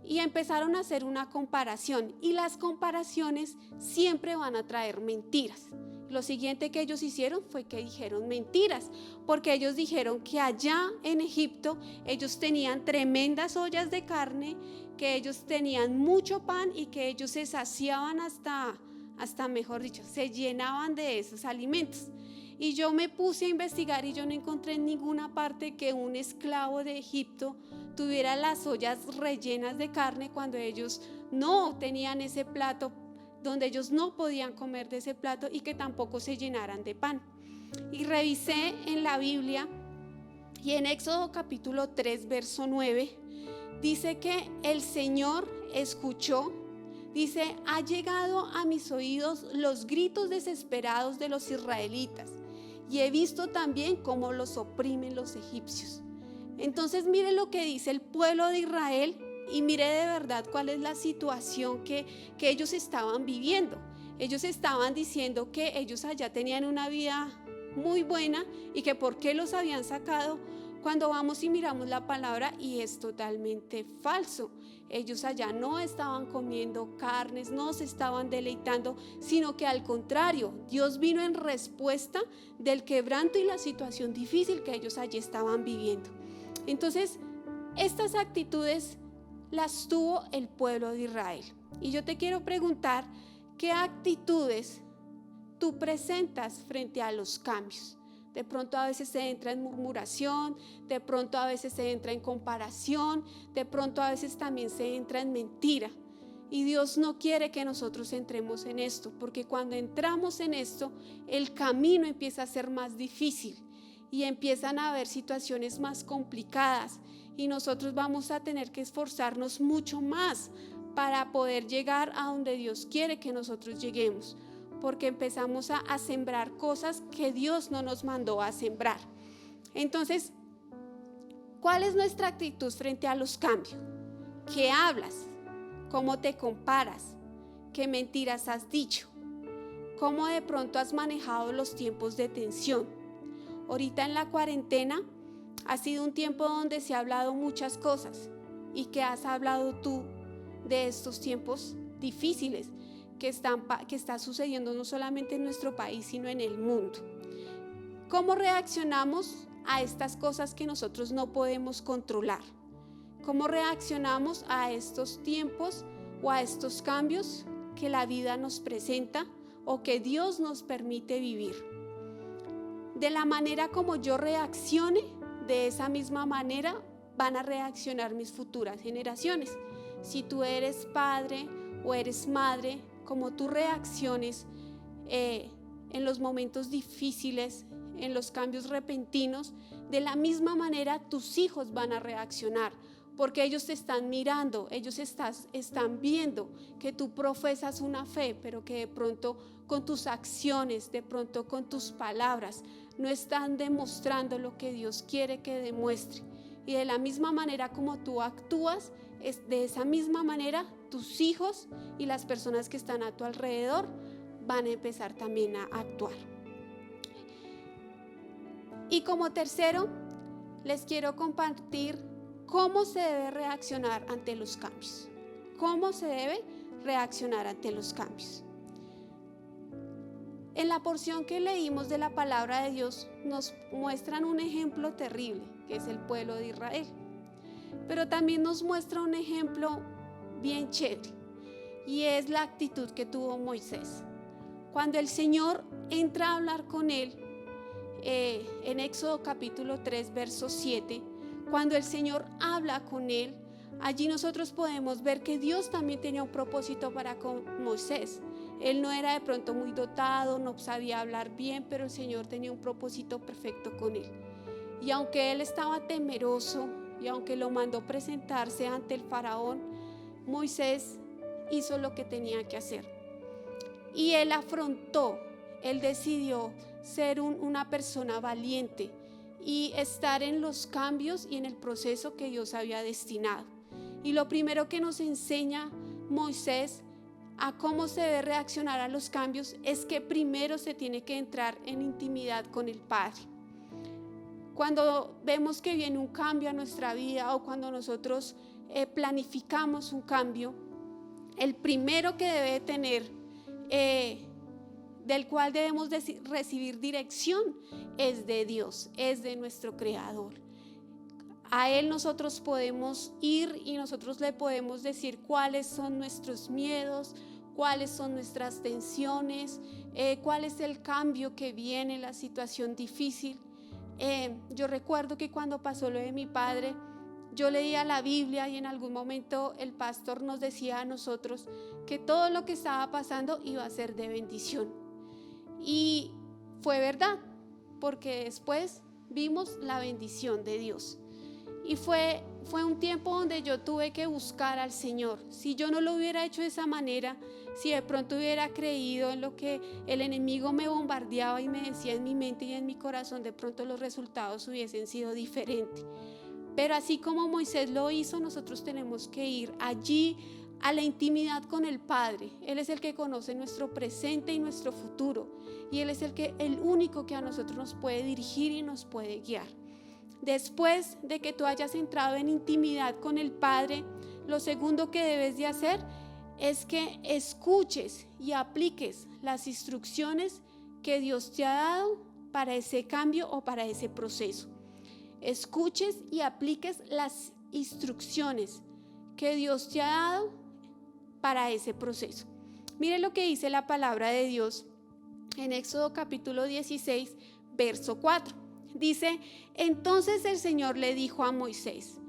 Y empezaron a hacer una comparación, y las comparaciones siempre van a traer mentiras. Lo siguiente que ellos hicieron fue que dijeron mentiras, porque ellos dijeron que allá en Egipto ellos tenían tremendas ollas de carne, que ellos tenían mucho pan y que ellos se saciaban hasta mejor dicho, se llenaban de esos alimentos. Y yo me puse a investigar y yo no encontré en ninguna parte que un esclavo de Egipto tuviera las ollas rellenas de carne cuando ellos no tenían ese plato, donde ellos no podían comer de ese plato, y que tampoco se llenaran de pan. Y revisé en la Biblia, y en Éxodo capítulo 3 verso 9 dice que el Señor escuchó, dice, ha llegado a mis oídos los gritos desesperados de los israelitas, y he visto también cómo los oprimen los egipcios. Entonces mire lo que dice el pueblo de Israel, y mire de verdad cuál es la situación que ellos estaban viviendo. Ellos estaban diciendo que ellos allá tenían una vida muy buena y que por qué los habían sacado, cuando vamos y miramos la palabra, y es totalmente falso. Ellos allá no estaban comiendo carnes, no se estaban deleitando, sino que al contrario, Dios vino en respuesta del quebranto y la situación difícil que ellos allí estaban viviendo. Entonces, estas actitudes las tuvo el pueblo de Israel. Y yo te quiero preguntar, ¿qué actitudes tú presentas frente a los cambios? De pronto a veces se entra en murmuración, de pronto a veces se entra en comparación, de pronto a veces también se entra en mentira. Y Dios no quiere que nosotros entremos en esto, porque cuando entramos en esto, el camino empieza a ser más difícil y empiezan a haber situaciones más complicadas, y nosotros vamos a tener que esforzarnos mucho más para poder llegar a donde Dios quiere que nosotros lleguemos, porque empezamos a sembrar cosas que Dios no nos mandó a sembrar. Entonces, ¿Cuál es nuestra actitud frente a los cambios? ¿Qué hablas? ¿Cómo te comparas? ¿Qué mentiras has dicho? ¿Cómo de pronto has manejado los tiempos de tensión? Ahorita en la cuarentena ha sido un tiempo donde se ha hablado muchas cosas. ¿Y qué has hablado tú de estos tiempos difíciles que está sucediendo no solamente en nuestro país, sino en el mundo? ¿Cómo reaccionamos a estas cosas que nosotros no podemos controlar? ¿Cómo reaccionamos a estos tiempos o a estos cambios que la vida nos presenta o que Dios nos permite vivir? De la manera como yo reaccione, de esa misma manera van a reaccionar mis futuras generaciones. Si tú eres padre o eres madre, como tú reacciones en los momentos difíciles, en los cambios repentinos, de la misma manera tus hijos van a reaccionar, porque ellos te están mirando, ellos están viendo que tú profesas una fe, pero que de pronto con tus acciones, de pronto con tus palabras, no están demostrando lo que Dios quiere que demuestre. Y de la misma manera como tú actúas, de esa misma manera tus hijos y las personas que están a tu alrededor van a empezar también a actuar. Y como tercero, les quiero compartir cómo se debe reaccionar ante los cambios. ¿Cómo se debe reaccionar ante los cambios? En la porción que leímos de la palabra de Dios nos muestran un ejemplo terrible, que es el pueblo de Israel. Pero también nos muestra un ejemplo bien chévere, y es la actitud que tuvo Moisés. Cuando el Señor entra a hablar con él, en Éxodo capítulo 3, verso 7, cuando el Señor habla con él, allí nosotros podemos ver que Dios también tenía un propósito para con Moisés. Él no era de pronto muy dotado, no sabía hablar bien, pero el Señor tenía un propósito perfecto con él. Y aunque él estaba temeroso y aunque lo mandó presentarse ante el faraón, Moisés hizo lo que tenía que hacer. Y él afrontó, él decidió ser una persona valiente y estar en los cambios y en el proceso que Dios había destinado. Y lo primero que nos enseña Moisés a cómo se debe reaccionar a los cambios es que primero se tiene que entrar en intimidad con el Padre. Cuando vemos que viene un cambio a nuestra vida o cuando nosotros planificamos un cambio, el primero que debe tener, del cual debemos recibir dirección, es de Dios, es de nuestro Creador. A Él nosotros podemos ir y nosotros le podemos decir cuáles son nuestros miedos, cuáles son nuestras tensiones, cuál es el cambio que viene, la situación difícil. Yo recuerdo que cuando pasó lo de mi padre, yo leía la Biblia y en algún momento el pastor nos decía a nosotros que todo lo que estaba pasando iba a ser de bendición. Y fue verdad, porque después vimos la bendición de Dios. Y fue un tiempo donde yo tuve que buscar al Señor. Si yo no lo hubiera hecho de esa manera, si de pronto hubiera creído en lo que el enemigo me bombardeaba y me decía en mi mente y en mi corazón, de pronto los resultados hubiesen sido diferentes. Pero así como Moisés lo hizo, nosotros tenemos que ir allí a la intimidad con el Padre. Él es el que conoce nuestro presente y nuestro futuro. Y Él es el único que a nosotros nos puede dirigir y nos puede guiar. Después de que tú hayas entrado en intimidad con el Padre, lo segundo que debes de hacer es que escuches y apliques las instrucciones que Dios te ha dado para ese cambio o para ese proceso. Escuches y apliques las instrucciones que Dios te ha dado para ese proceso. Mire lo que dice la palabra de Dios en Éxodo capítulo 16, verso 4. Dice: entonces el Señor le dijo a Moisés: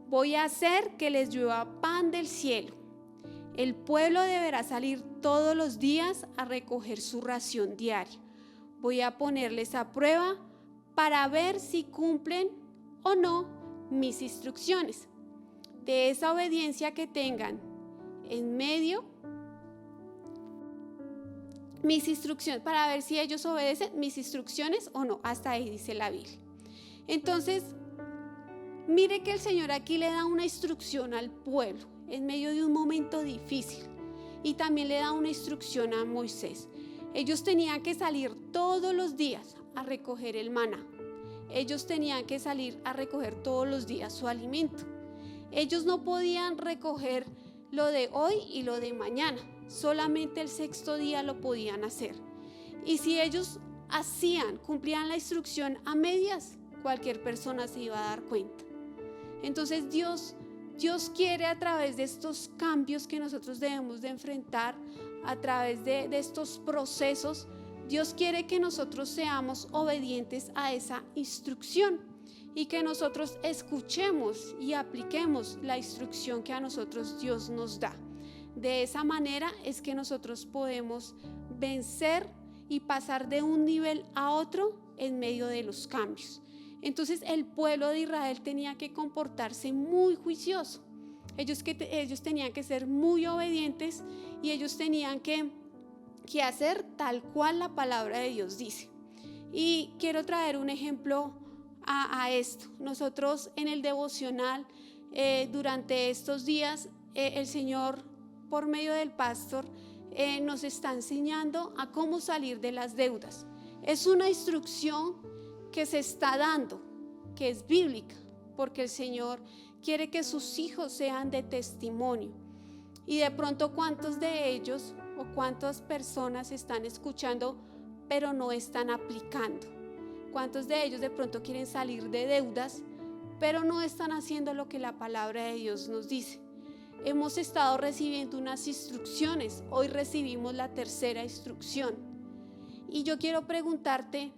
voy a hacer que les llueva pan del cielo. El pueblo deberá salir todos los días a recoger su ración diaria. Voy a ponerles a prueba para ver si cumplen o no mis instrucciones. De esa obediencia que tengan en medio, mis instrucciones, para ver si ellos obedecen mis instrucciones o no. Hasta ahí dice la Biblia. Entonces, Mire que el Señor aquí le da una instrucción al pueblo en medio de un momento difícil, y también le da una instrucción a Moisés. Ellos tenían que salir todos los días a recoger el maná. Ellos tenían que salir a recoger todos los días su alimento. Ellos no podían recoger lo de hoy y lo de mañana. Solamente el sexto día lo podían hacer. Y si ellos cumplían la instrucción a medias, cualquier persona se iba a dar cuenta. Entonces Dios quiere, a través de estos cambios que nosotros debemos de enfrentar, a través de estos procesos, Dios quiere que nosotros seamos obedientes a esa instrucción y que nosotros escuchemos y apliquemos la instrucción que a nosotros Dios nos da. De esa manera es que nosotros podemos vencer y pasar de un nivel a otro en medio de los cambios. Entonces el pueblo de Israel tenía que comportarse muy juicioso. Ellos tenían que ser muy obedientes y ellos tenían que hacer tal cual la palabra de Dios dice. Y quiero traer un ejemplo a esto. Nosotros en el devocional, durante estos días, el Señor, por medio del pastor, nos está enseñando a cómo salir de las deudas. Es una instrucción que se está dando, que es bíblica, porque el Señor quiere que sus hijos sean de testimonio. Y de pronto, ¿cuántos de ellos o cuántas personas están escuchando pero no están aplicando? ¿Cuántos de ellos de pronto quieren salir de deudas pero no están haciendo lo que la palabra de Dios nos dice? Hemos estado recibiendo unas instrucciones, hoy recibimos la tercera instrucción. Y yo quiero preguntarte,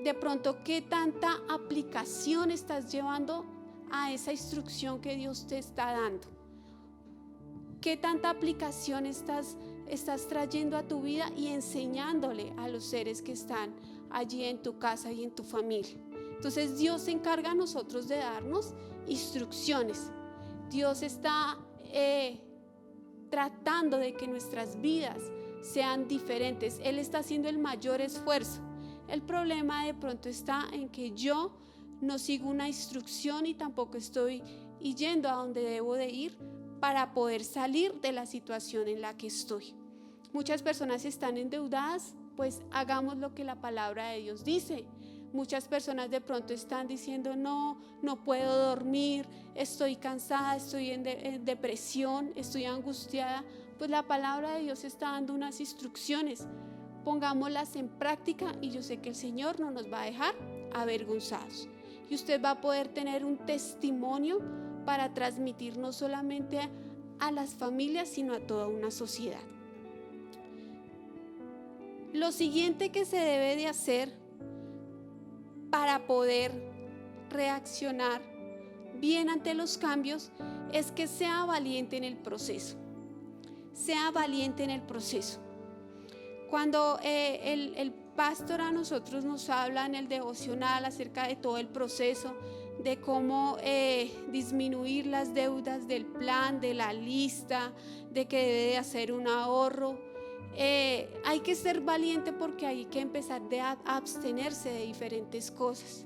de pronto, ¿qué tanta aplicación estás llevando a esa instrucción que Dios te está dando? ¿Qué tanta aplicación estás trayendo a tu vida y enseñándole a los seres que están allí en tu casa y en tu familia? Entonces Dios se encarga a nosotros de darnos instrucciones. Dios está tratando de que nuestras vidas sean diferentes. Él está haciendo el mayor esfuerzo. El problema de pronto está en que yo no sigo una instrucción y tampoco estoy yendo a donde debo de ir para poder salir de la situación en la que estoy. Muchas personas están endeudadas, pues hagamos lo que la palabra de Dios dice. Muchas personas de pronto están diciendo no puedo dormir, estoy cansada, estoy en depresión, estoy angustiada. Pues la palabra de Dios está dando unas instrucciones. Pongámoslas en práctica y yo sé que el Señor no nos va a dejar avergonzados. Y usted va a poder tener un testimonio para transmitir no solamente a las familias, sino a toda una sociedad. Lo siguiente que se debe de hacer para poder reaccionar bien ante los cambios es que sea valiente en el proceso. Sea valiente en el proceso. Cuando el pastor a nosotros nos habla en el devocional acerca de todo el proceso, de cómo disminuir las deudas, del plan, de la lista, de que debe de hacer un ahorro, hay que ser valiente porque hay que empezar a abstenerse de diferentes cosas.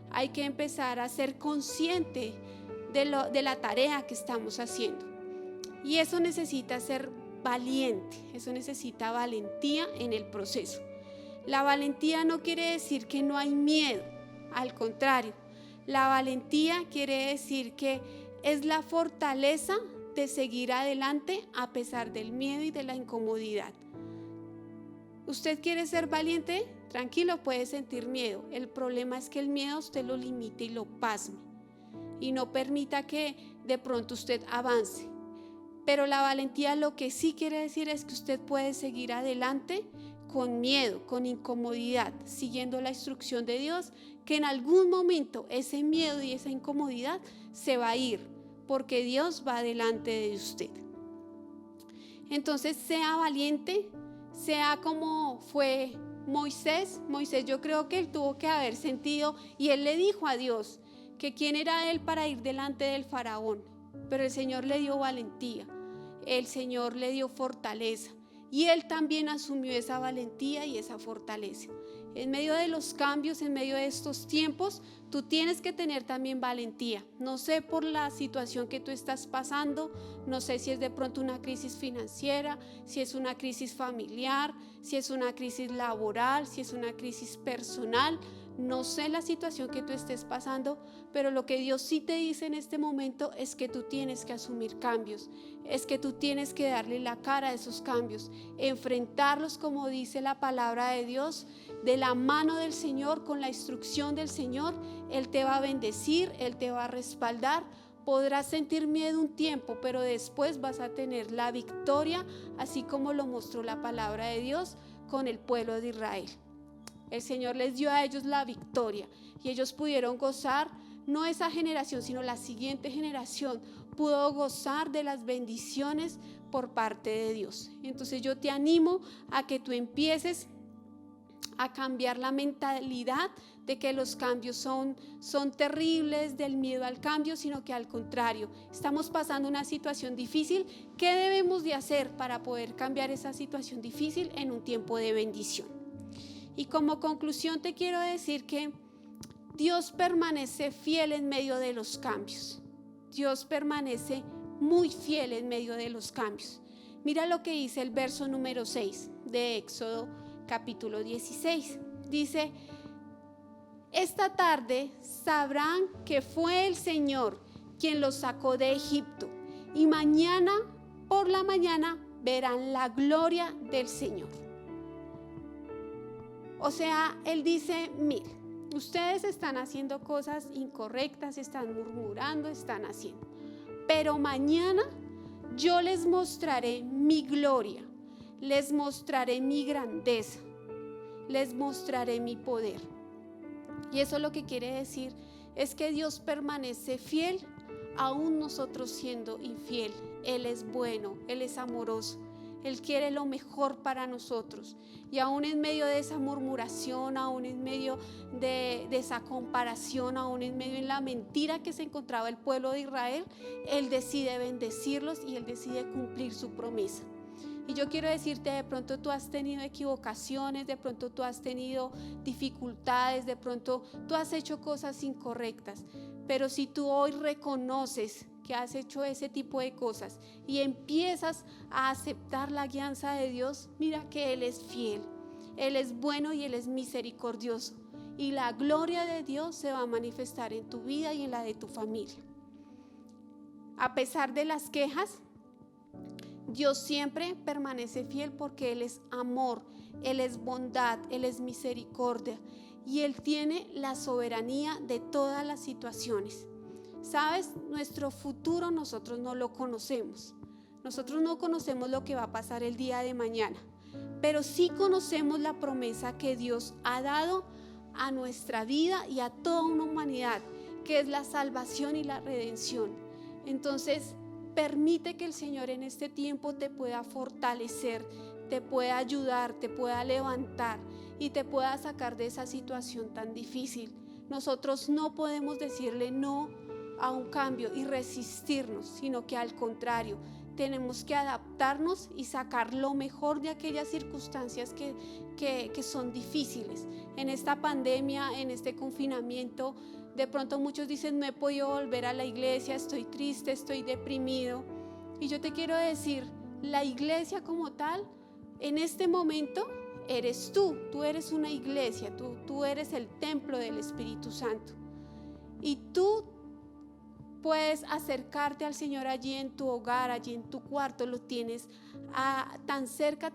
Hay que empezar a ser consciente de la tarea que estamos haciendo. Y eso necesita ser valiente, eso necesita valentía en el proceso. La valentía no quiere decir que no hay miedo, al contrario, la valentía quiere decir que es la fortaleza de seguir adelante a pesar del miedo y de la incomodidad. ¿Usted quiere ser valiente? Tranquilo, puede sentir miedo. El problema es que el miedo usted lo limite y lo pasme y no permita que de pronto usted avance. Pero la valentía lo que sí quiere decir es que usted puede seguir adelante con miedo, con incomodidad, siguiendo la instrucción de Dios, que en algún momento ese miedo y esa incomodidad se va a ir, porque Dios va delante de usted. Entonces sea valiente, sea como fue Moisés. Moisés, yo creo que él tuvo que haber sentido, y él le dijo a Dios que quién era él para ir delante del faraón, pero el Señor le dio valentía, el Señor le dio fortaleza, y él también asumió esa valentía y esa fortaleza. En medio de los cambios, en medio de estos tiempos, tú tienes que tener también valentía. No sé por la situación que tú estás pasando, no sé si es de pronto una crisis financiera, si es una crisis familiar, si es una crisis laboral, si es una crisis personal. No sé la situación que tú estés pasando, pero lo que Dios sí te dice en este momento es que tú tienes que asumir cambios, es que tú tienes que darle la cara a esos cambios, enfrentarlos como dice la palabra de Dios, de la mano del Señor, con la instrucción del Señor. Él te va a bendecir, Él te va a respaldar. Podrás sentir miedo un tiempo, pero después vas a tener la victoria, así como lo mostró la palabra de Dios con el pueblo de Israel. El Señor les dio a ellos la victoria y ellos pudieron gozar, no esa generación, sino la siguiente generación pudo gozar de las bendiciones por parte de Dios. Entonces yo te animo a que tú empieces a cambiar la mentalidad de que los cambios son terribles, del miedo al cambio, sino que al contrario, estamos pasando una situación difícil. ¿Qué debemos de hacer para poder cambiar esa situación difícil en un tiempo de bendición? Y como conclusión te quiero decir que Dios permanece fiel en medio de los cambios. Dios permanece muy fiel en medio de los cambios. Mira lo que dice el verso número 6 de Éxodo capítulo 16. Dice: esta tarde sabrán que fue el Señor quien los sacó de Egipto, y mañana por la mañana verán la gloria del Señor. O sea, Él dice: miren, ustedes están haciendo cosas incorrectas, están murmurando, están haciendo, pero mañana yo les mostraré mi gloria, les mostraré mi grandeza, les mostraré mi poder. Y eso lo que quiere decir es que Dios permanece fiel aún nosotros siendo infiel. Él es bueno, Él es amoroso, Él quiere lo mejor para nosotros. Y aún en medio de esa murmuración, aún en medio de esa comparación, aún en medio de la mentira que se encontraba el pueblo de Israel, Él decide bendecirlos y Él decide cumplir su promesa. Y yo quiero decirte, de pronto tú has tenido equivocaciones, de pronto tú has tenido dificultades, de pronto tú has hecho cosas incorrectas, pero si tú hoy reconoces que has hecho ese tipo de cosas y empiezas a aceptar la guianza de Dios, mira que Él es fiel, Él es bueno y Él es misericordioso, y la gloria de Dios se va a manifestar en tu vida y en la de tu familia. A pesar de las quejas, Dios siempre permanece fiel porque Él es amor, Él es bondad, Él es misericordia, y Él tiene la soberanía de todas las situaciones. ¿Sabes? Nuestro futuro nosotros no lo conocemos. Nosotros no conocemos lo que va a pasar el día de mañana, pero sí conocemos la promesa que Dios ha dado a nuestra vida y a toda una humanidad, que es la salvación y la redención. Entonces, permite que el Señor en este tiempo te pueda fortalecer, te pueda ayudar, te pueda levantar y te pueda sacar de esa situación tan difícil. Nosotros no podemos decirle no a un cambio y resistirnos, sino que al contrario, tenemos que adaptarnos y sacar lo mejor de aquellas circunstancias que son difíciles. En esta pandemia, en este confinamiento, de pronto muchos dicen: no he podido volver a la iglesia, estoy triste, estoy deprimido. Y yo te quiero decir, la iglesia como tal, en este momento, eres tú eres una iglesia, tú eres el templo del Espíritu Santo. Y tú puedes acercarte al Señor allí en tu hogar, allí en tu cuarto, lo tienes tan cerca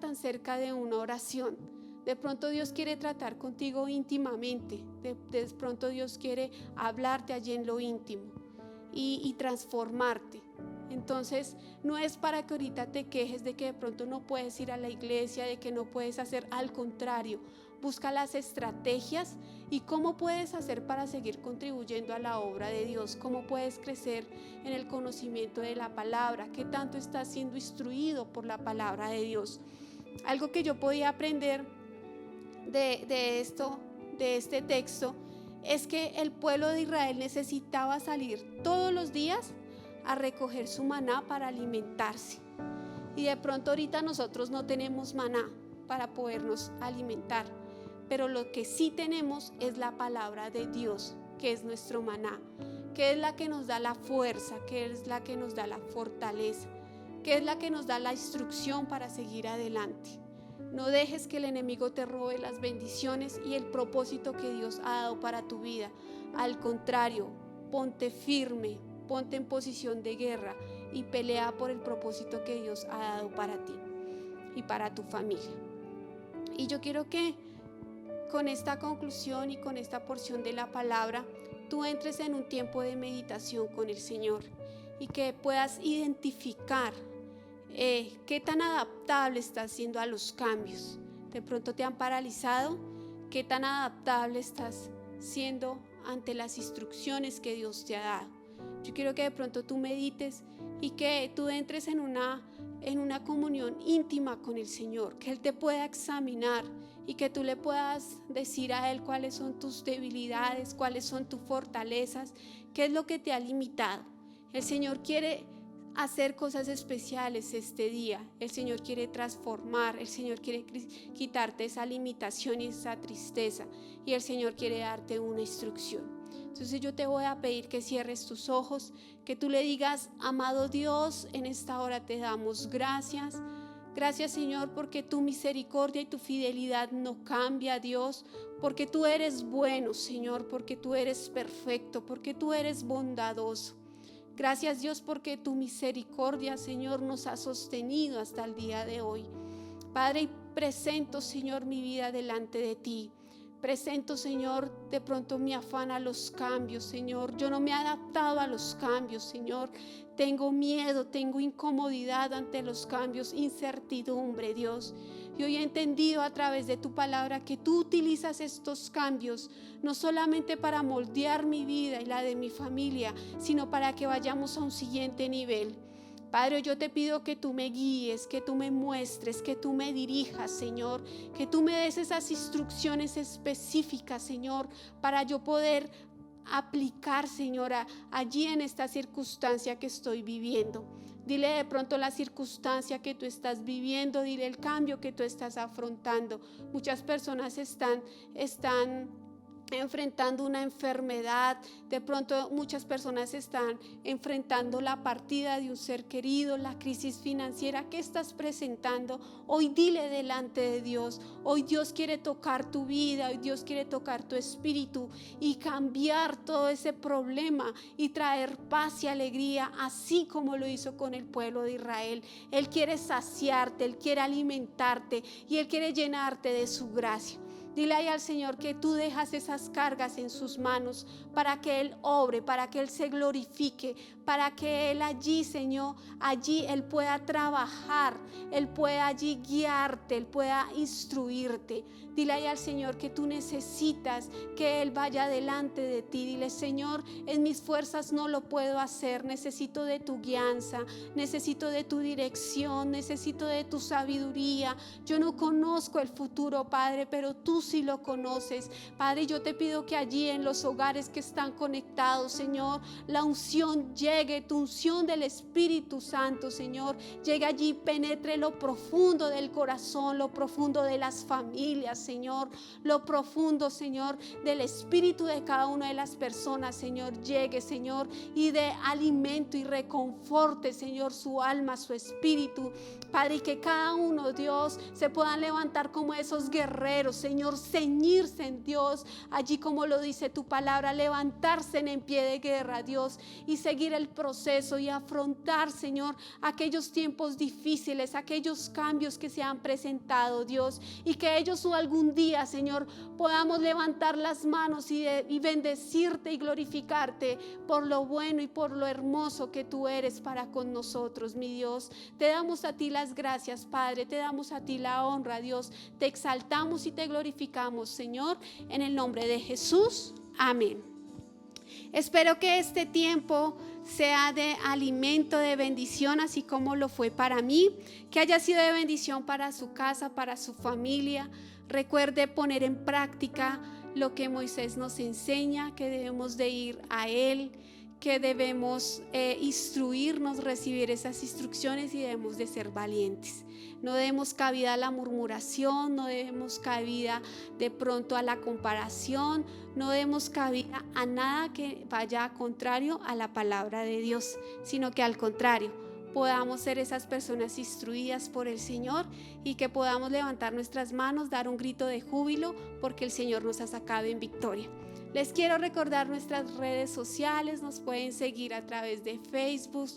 de una oración. De pronto Dios quiere tratar contigo íntimamente, de pronto Dios quiere hablarte allí en lo íntimo y transformarte. Entonces no es para que ahorita te quejes de que de pronto no puedes ir a la iglesia, de que no puedes hacer. Al contrario, busca las estrategias y cómo puedes hacer para seguir contribuyendo a la obra de Dios, cómo puedes crecer en el conocimiento de la palabra, qué tanto estás siendo instruido por la palabra de Dios. Algo que yo podía aprender de este texto, es que el pueblo de Israel necesitaba salir todos los días a recoger su maná para alimentarse. Y de pronto ahorita nosotros no tenemos maná para podernos alimentar, pero lo que sí tenemos es la palabra de Dios, que es nuestro maná, que es la que nos da la fuerza, que es la que nos da la fortaleza, que es la que nos da la instrucción para seguir adelante. No dejes que el enemigo te robe las bendiciones y el propósito que Dios ha dado para tu vida. Al contrario, ponte firme, ponte en posición de guerra y pelea por el propósito que Dios ha dado para ti y para tu familia. Y yo quiero que con esta conclusión y con esta porción de la palabra, tú entres en un tiempo de meditación con el Señor y que puedas identificar qué tan adaptable estás siendo a los cambios. De pronto te han paralizado. Qué tan adaptable estás siendo ante las instrucciones que Dios te ha dado. Yo quiero que de pronto tú medites y que tú entres en una comunión íntima con el Señor, que Él te pueda examinar y que tú le puedas decir a Él cuáles son tus debilidades, cuáles son tus fortalezas, qué es lo que te ha limitado. El Señor quiere hacer cosas especiales este día. El Señor quiere transformar, el Señor quiere quitarte esa limitación y esa tristeza, y el Señor quiere darte una instrucción. Entonces yo te voy a pedir que cierres tus ojos, que tú le digas: amado Dios, en esta hora te damos gracias. Gracias, Señor, porque tu misericordia y tu fidelidad no cambia, Dios, porque tú eres bueno, Señor, porque tú eres perfecto, porque tú eres bondadoso. Gracias, Dios, porque tu misericordia, Señor, nos ha sostenido hasta el día de hoy. Padre, presento, Señor, mi vida delante de ti. Presento, Señor, de pronto mi afán a los cambios, Señor. Yo no me he adaptado a los cambios, Señor. Tengo miedo, tengo incomodidad ante los cambios, incertidumbre, Dios. Y hoy he entendido a través de tu palabra que tú utilizas estos cambios no solamente para moldear mi vida y la de mi familia, sino para que vayamos a un siguiente nivel. Padre, yo te pido que tú me guíes, que tú me muestres, que tú me dirijas, Señor, que tú me des esas instrucciones específicas, Señor, para yo poder aplicar, Señor, allí en esta circunstancia que estoy viviendo. Dile de pronto la circunstancia que tú estás viviendo, dile el cambio que tú estás afrontando. Muchas personas están enfrentando una enfermedad, de pronto muchas personas están enfrentando la partida de un ser querido, la crisis financiera que estás presentando. Hoy dile delante de Dios, hoy Dios quiere tocar tu vida, hoy Dios quiere tocar tu espíritu y cambiar todo ese problema y traer paz y alegría, así como lo hizo con el pueblo de Israel. Él quiere saciarte, Él quiere alimentarte y Él quiere llenarte de su gracia. Dile ahí al Señor que tú dejas esas cargas en sus manos para que Él obre, para que Él se glorifique, para que Él allí, Señor, allí Él pueda trabajar, Él pueda allí guiarte, Él pueda instruirte. Dile ahí al Señor que tú necesitas que Él vaya delante de ti. Dile: Señor, en mis fuerzas no lo puedo hacer, necesito de tu guianza, necesito de tu dirección, necesito de tu sabiduría. Yo no conozco el futuro, Padre, pero tú sí lo conoces. Padre, yo te pido que allí en los hogares que están conectados, Señor, la unción llegue, tu unción del Espíritu Santo, Señor, llegue allí, penetre lo profundo del corazón, lo profundo de las familias, Señor, lo profundo, Señor, del espíritu de cada una de las personas, Señor, llegue, Señor, y dé alimento y reconforte, Señor, su alma, su espíritu, Padre, y que cada uno, Dios, se puedan levantar como esos guerreros, Señor, ceñirse en Dios, allí como lo dice tu palabra, levantarse en pie de guerra, Dios, y seguir el proceso y afrontar, Señor, aquellos tiempos difíciles, aquellos cambios que se han presentado, Dios, y que ellos algún día, Señor, podamos levantar las manos y bendecirte y glorificarte por lo bueno y por lo hermoso que tú eres para con nosotros, mi Dios. Te damos a ti las gracias, Padre, te damos a ti la honra, Dios, te exaltamos y te glorificamos, Señor, en el nombre de Jesús, amén. Espero que este tiempo sea de alimento, de bendición, así como lo fue para mí, que haya sido de bendición para su casa, para su familia. Recuerde poner en práctica lo que Moisés nos enseña, que debemos de ir a Él, que debemos instruirnos, recibir esas instrucciones y debemos de ser valientes. No demos cabida a la murmuración, no demos cabida de pronto a la comparación, no demos cabida a nada que vaya contrario a la palabra de Dios, sino que al contrario, podamos ser esas personas instruidas por el Señor y que podamos levantar nuestras manos, dar un grito de júbilo porque el Señor nos ha sacado en victoria. Les quiero recordar nuestras redes sociales, nos pueden seguir a través de Facebook,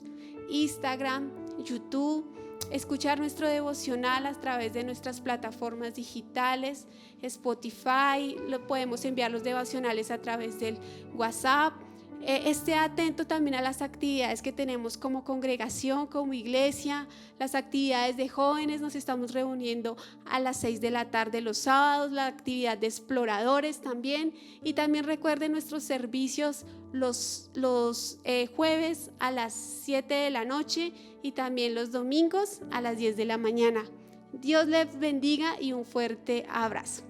Instagram, YouTube, escuchar nuestro devocional a través de nuestras plataformas digitales, Spotify, podemos enviar los devocionales a través del WhatsApp. Esté atento también a las actividades que tenemos como congregación, como iglesia, las actividades de jóvenes. Nos estamos reuniendo a las 6 de la tarde los sábados, la actividad de exploradores también, y también recuerden nuestros servicios los jueves a las 7 de la noche y también los domingos a las 10 de la mañana. Dios les bendiga y un fuerte abrazo.